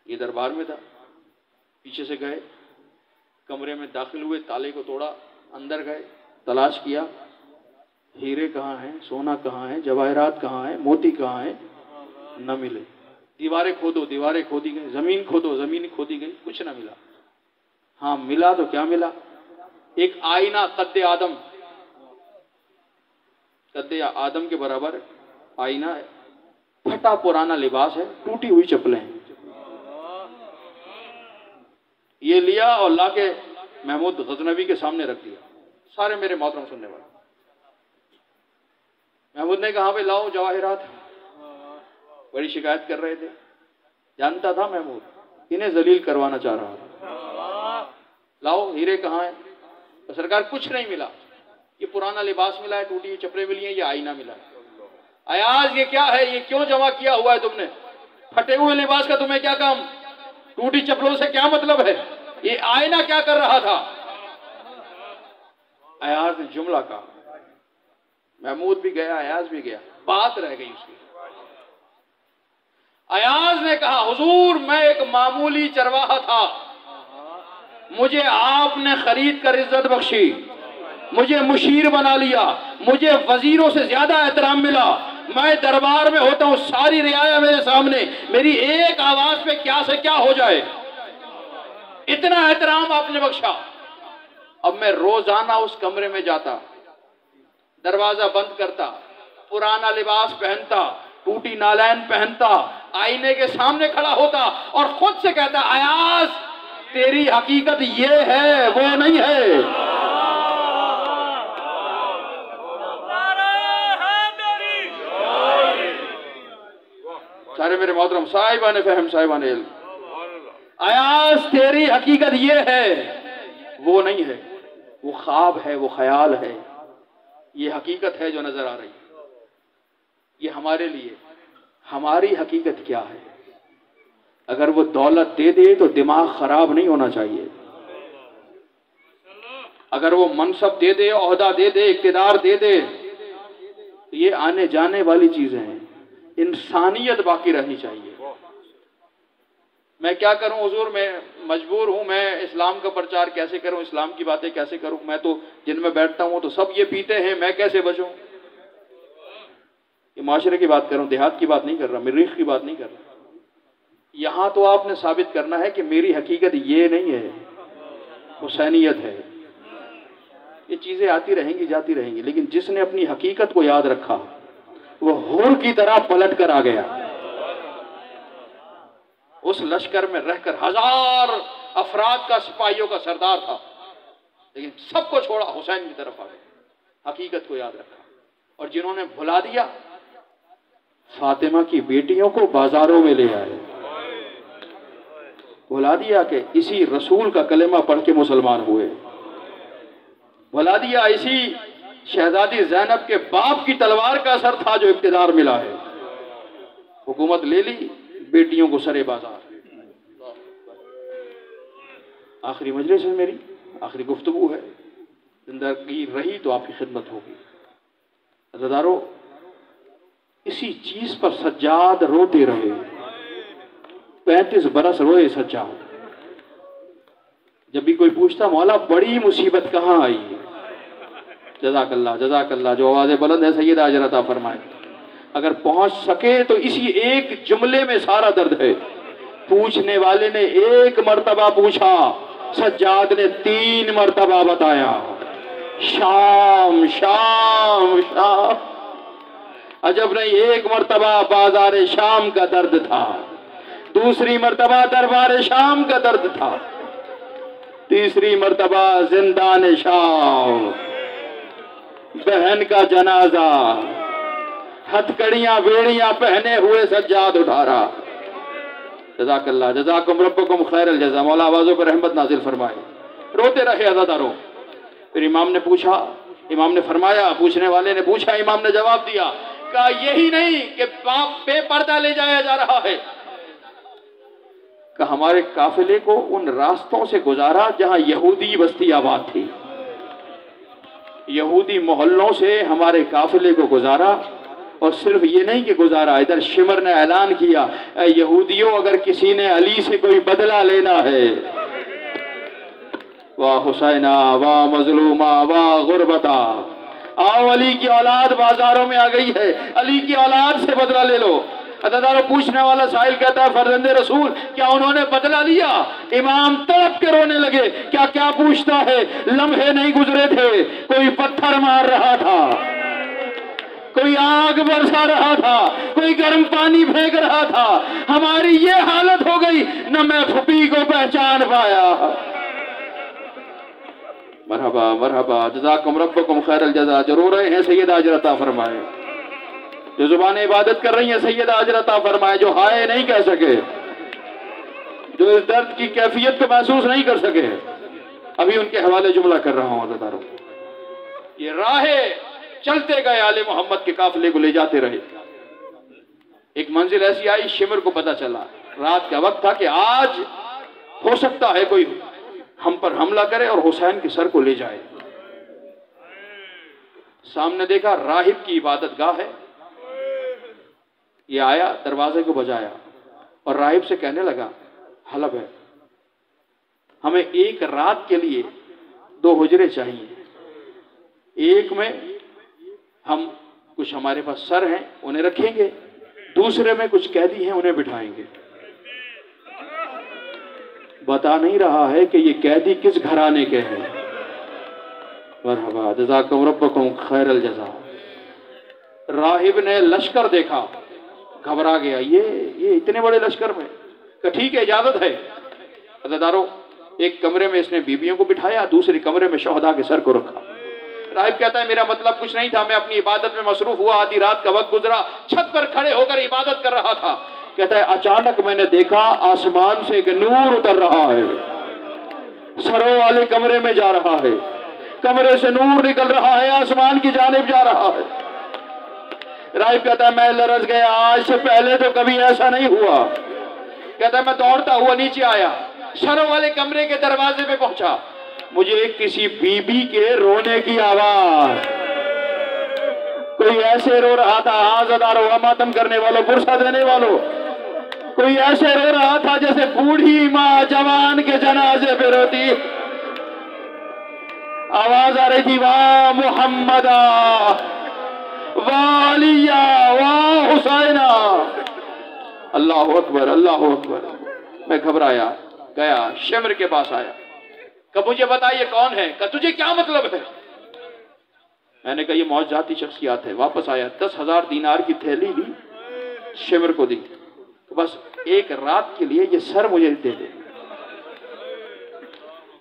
ये दरबार में था, पीछे से गए, कमरे में दाखिल हुए, ताले को तोड़ा, अंदर गए, तलाश किया, हीरे कहाँ हैं, सोना कहाँ है, जवाहरात कहाँ है, मोती कहाँ है, न मिले। दीवारें खोदो, दीवारें खोदी गई, जमीन खोदो, जमीन खोदी गई, कुछ न मिला। हाँ मिला तो क्या मिला, एक आईना कद्दे आदम, कद्दे आदम के बराबर आईना है, फटा पुराना लिबास है, टूटी हुई चप्पलें हैं। ये लिया और लाके महमूद गजनवी के सामने रख दिया। सारे मेरे मोहतरम सुनने वाले, महमूद ने कहा, भाई लाओ जवाहिरात। बड़ी शिकायत कर रहे थे, जानता था महमूद इन्हें जलील करवाना चाह रहा था। लाओ हीरे कहाँ हैं? तो सरकार कुछ नहीं मिला, ये पुराना लिबास मिला है, टूटी हुई चप्पलें मिली हैं, ये आईना मिला है। अयाज ये क्या है, ये क्यों जमा किया हुआ है तुमने? फटे हुए लिबास का तुम्हें क्या काम, टूटी चप्पलों से क्या मतलब है, ये आईना क्या कर रहा था? अयाज ने जुमला कहा, महमूद भी गया, अयाज भी गया, बात रह गई उसकी। अयाज ने कहा, हुजूर मैं एक मामूली चरवाहा था, मुझे आपने खरीद कर इज्जत बख्शी, मुझे मुशीर बना लिया, मुझे वजीरों से ज्यादा एहतराम मिला, मैं दरबार में होता हूं, सारी रियाया मेरे सामने, मेरी एक आवाज पे क्या से क्या हो जाए, इतना एहतराम आपने बख्शा। अब मैं रोजाना उस कमरे में जाता, दरवाजा बंद करता, पुराना लिबास पहनता, टूटी नालैन पहनता, आईने के सामने खड़ा होता और खुद से कहता, अयाज तेरी हकीकत ये है, वो नहीं है। सारे मेरे मोहतरम साहिबान फहम, साहिबान इल्म, अयाज तेरी हकीकत ये है, वो नहीं है, वो ख्वाब है, वो ख्याल है, ये हकीकत है जो नजर आ रही है। ये हमारे लिए, हमारी हकीकत क्या है? अगर वो दौलत दे दे तो दिमाग खराब नहीं होना चाहिए। अगर वो मनसब दे दे, ओहदा दे दे, इक्तिदार दे दे, ये आने जाने वाली चीजें हैं। इंसानियत बाकी रहनी चाहिए। मैं क्या करूं हुजूर, मैं मजबूर हूं, मैं इस्लाम का प्रचार कैसे करूं, इस्लाम की बातें कैसे करूं? मैं तो जिनमें बैठता हूं तो सब ये पीते हैं, मैं कैसे बचूं? ये माशरे की बात कर रहा हूं, देहात की बात नहीं कर रहा, मरीख की बात नहीं कर रहा। यहां तो आपने साबित करना है कि मेरी हकीकत ये नहीं है, हुसैनियत है। ये चीजें आती रहेंगी, जाती रहेंगी, लेकिन जिसने अपनी हकीकत को याद रखा वो हुर की तरह पलट कर आ गया। उस लश्कर में रहकर 1000 अफराद का सिपाहियों का सरदार था, लेकिन सबको छोड़ा हुसैन की तरफ आ गया, हकीकत को याद रखा। और जिन्होंने भुला दिया, फातिमा की बेटियों को बाजारों में ले आए, भुला दिया कि इसी रसूल का कलेमा पढ़ के मुसलमान हुए, भुला दिया इसी शहजादी ज़ैनब के बाप की तलवार का असर था जो इक्तिदार मिला है। हुकूमत ले ली, बेटियों को सरे बाजार। आखिरी मजलिस है मेरी, आखिरी गुफ्तगू है, जिंदगी रही तो आपकी खिदमत होगी। अज़ादारों, इसी चीज पर सज्जाद रोते रहे, 35 बरस रोए सज्जाद। जब भी कोई पूछता मौला बड़ी मुसीबत कहाँ आई, जज़ाकल्लाह जज़ाकल्लाह, जो आवाज़ें बुलंद है सैयद अजर अता फरमाए। अगर पहुंच सके तो इसी एक जुमले में सारा दर्द है। पूछने वाले ने एक मर्तबा पूछा, सज्जाद ने 3 मर्तबा बताया, शाम शाम शाम। अजब नहीं, एक मर्तबा बाजार शाम का दर्द था, दूसरी मर्तबा दरबार शाम का दर्द था, तीसरी मर्तबा जिंदान शाम, बहन का जनाजा, हथकड़ियां बेड़ियां पहने हुए सज्जाद उठा रहा। जज़ाकल्लाह जज़ाकुम रब्बुकुम खैरल जज़ा। मौला आवाज़ों पर रहमत नाजिल फरमाए। रोते रहे अज़ादारों। फिर इमाम ने पूछा, इमाम ने फरमाया, पूछने वाले ने पूछा, इमाम ने जवाब दिया, कहा यही नहीं कि बाप बेपर्दा ले जाया जा रहा है, कहा हमारे काफिले को उन रास्तों से गुजारा जहां यहूदी बस्ती आबाद थी, यहूदी मोहल्लों से हमारे काफिले को गुजारा। और सिर्फ ये नहीं कि गुजारा, इधर शिमर ने ऐलान किया, यहूदियों अगर किसी ने अली से कोई बदला लेना है, वाह हुसैना वाह मजलूमा वाह गुरबता, आओ अली की औलाद बाजारों में आ गई है, अली की औलाद से बदला ले लो। अदादारों, पूछने वाला साहिल कहता है, फरजंदे रसूल क्या उन्होंने बदला लिया? इमाम तड़प के रोने लगे। क्या क्या पूछता है, लम्हे नहीं गुजरे थे, कोई पत्थर मार रहा था, कोई आग बरसा रहा था, कोई गर्म पानी फेंक रहा था, हमारी ये हालत हो गई, न मैं फुपी को पहचान पाया। मरहबा मरहबा, जज़ाकुम रब्बुकुम खैरल जज़ा। जो रो रहे हैं सैयद अजर अता फरमाए, जो जुबान इबादत कर रही है सैयद अजर अता फरमाए, जो हाय नहीं कह सके, जो इस दर्द की कैफियत को महसूस नहीं कर सके, अभी उनके हवाले जुमला कर रहा हूं। अज़ादारों, ये राहे चलते गए, आले मोहम्मद के काफिले को ले जाते रहे। एक मंजिल ऐसी आई, शिमर को पता चला, रात का वक्त था कि आज हो सकता है कोई हम पर हमला करे और हुसैन के सर को ले जाए। सामने देखा राहिब की इबादत गाह है, ये आया, दरवाजे को बजाया और राहिब से कहने लगा, हलब है, हमें एक रात के लिए 2 हुजरे चाहिए, एक में हम कुछ हमारे पास सर हैं उन्हें रखेंगे, दूसरे में कुछ कैदी हैं उन्हें बिठाएंगे। बता नहीं रहा है कि ये कैदी किस घराने के हैं। मरहबा, जज़ाकुम रब्बुकुम खैरल जज़ा। राहिब ने लश्कर देखा, घबरा गया, ये इतने बड़े लश्कर में, ठीक है इजाजत है। अज़ादारों, एक कमरे में इसने बीबियों को बिठाया, दूसरे कमरे में शोहदा के सर को रखा। राहिब कहता है, मेरा मतलब कुछ नहीं था, मैं अपनी इबादत में मसरूफ हुआ, आधी रात का वक्त गुजरा, छत पर खड़े होकर इबादत कर रहा था। कहता है, अचानक मैंने देखा आसमान से एक नूर उतर रहा है, सरों वाले कमरे में जा रहा है, कमरे से नूर निकल रहा है, आसमान की जानिब जा रहा है। राहिब कहता है, मैं लरज गया, आज से पहले तो कभी ऐसा नहीं हुआ। कहता मैं दौड़ता हुआ नीचे आया, शर्म वाले कमरे के दरवाजे पे पहुंचा, मुझे किसी बीबी के रोने की आवाज, कोई ऐसे रो रहा था, आज़ादारों, मातम करने वालों, गुस्सा देने वालों, कोई ऐसे रो रहा था जैसे बूढ़ी माँ जवान के जनाजे पे रोती। आवाज आ रही थी, वाह मुहम्मदा, वाह अलिया, वाह हुसैना। अल्लाह अकबर, अल्लाह अकबर। मैं घबराया, गया शिमर के पास आया, कब मुझे बताइए कौन है, कब तुझे क्या मतलब है। मैंने कहा ये मौजूदाती शख्सियात है। वापस आया, 10,000 दीनार की थैली ली, शिमर को दी, तो बस एक रात के लिए ये सर मुझे दे दे।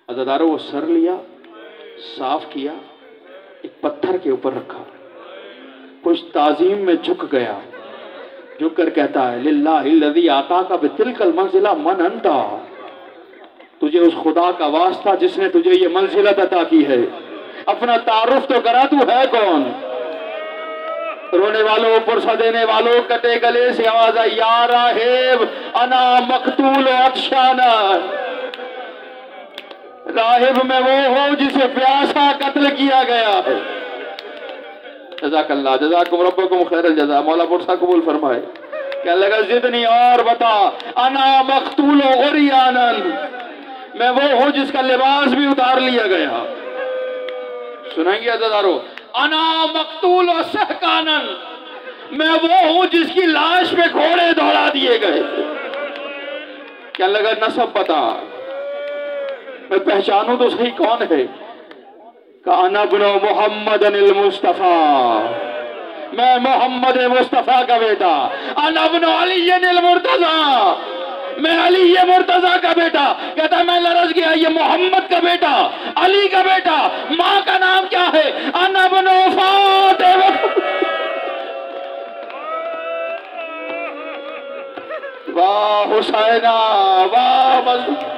अज़ादारों, वो सर लिया, साफ किया, एक पत्थर के ऊपर रखा, कुछ ताजीम में झुक गया, झुक कर कहता है, लिल्लाहिल्लज़ी आताका बितिलकल मंजिला मन अंता, तुझे उस खुदा का वास्ता जिसने तुझे ये मंजिलत अता की है, अपना तारुफ तो करा, तू है कौन। रोने वालों, पुरसा देने वालों, कटे गले से आवाज आई, या राहिब अना मकतूल अत्शाना, राहिब मैं वो हूं जिसे प्यासा कत्ल किया गया है। जज़ाकल्लाह, जज़ाकुम रब्बुकुम खैरल जज़ा। मौला पुरसा कबूल फरमाए। कहने लगा, जिदनी और बता, अना मकतूल गुरियानन, मैं वो हूं जिसका लिबास भी उतार लिया गया। सुनेंगे अज़ादारों, अना मकतूल सहकानन, मैं वो हूं जिसकी लाश पे घोड़े दौड़ा दिए गए। क्या लगा, नसब बता, मैं पहचानूं तो सही कौन है। का अना इब्नु मुहम्मदिल मुस्तफा, मैं मोहम्मद मुस्तफा का बेटा। अना इब्नु अलील मुर्तजा, मैं अली मुर्तजा का बेटा। कहता मैं लरज गया, ये मोहम्मद का बेटा, अली का बेटा, माँ का नाम क्या है, अना इब्नु फातिमा। वाह हुसैना, वाह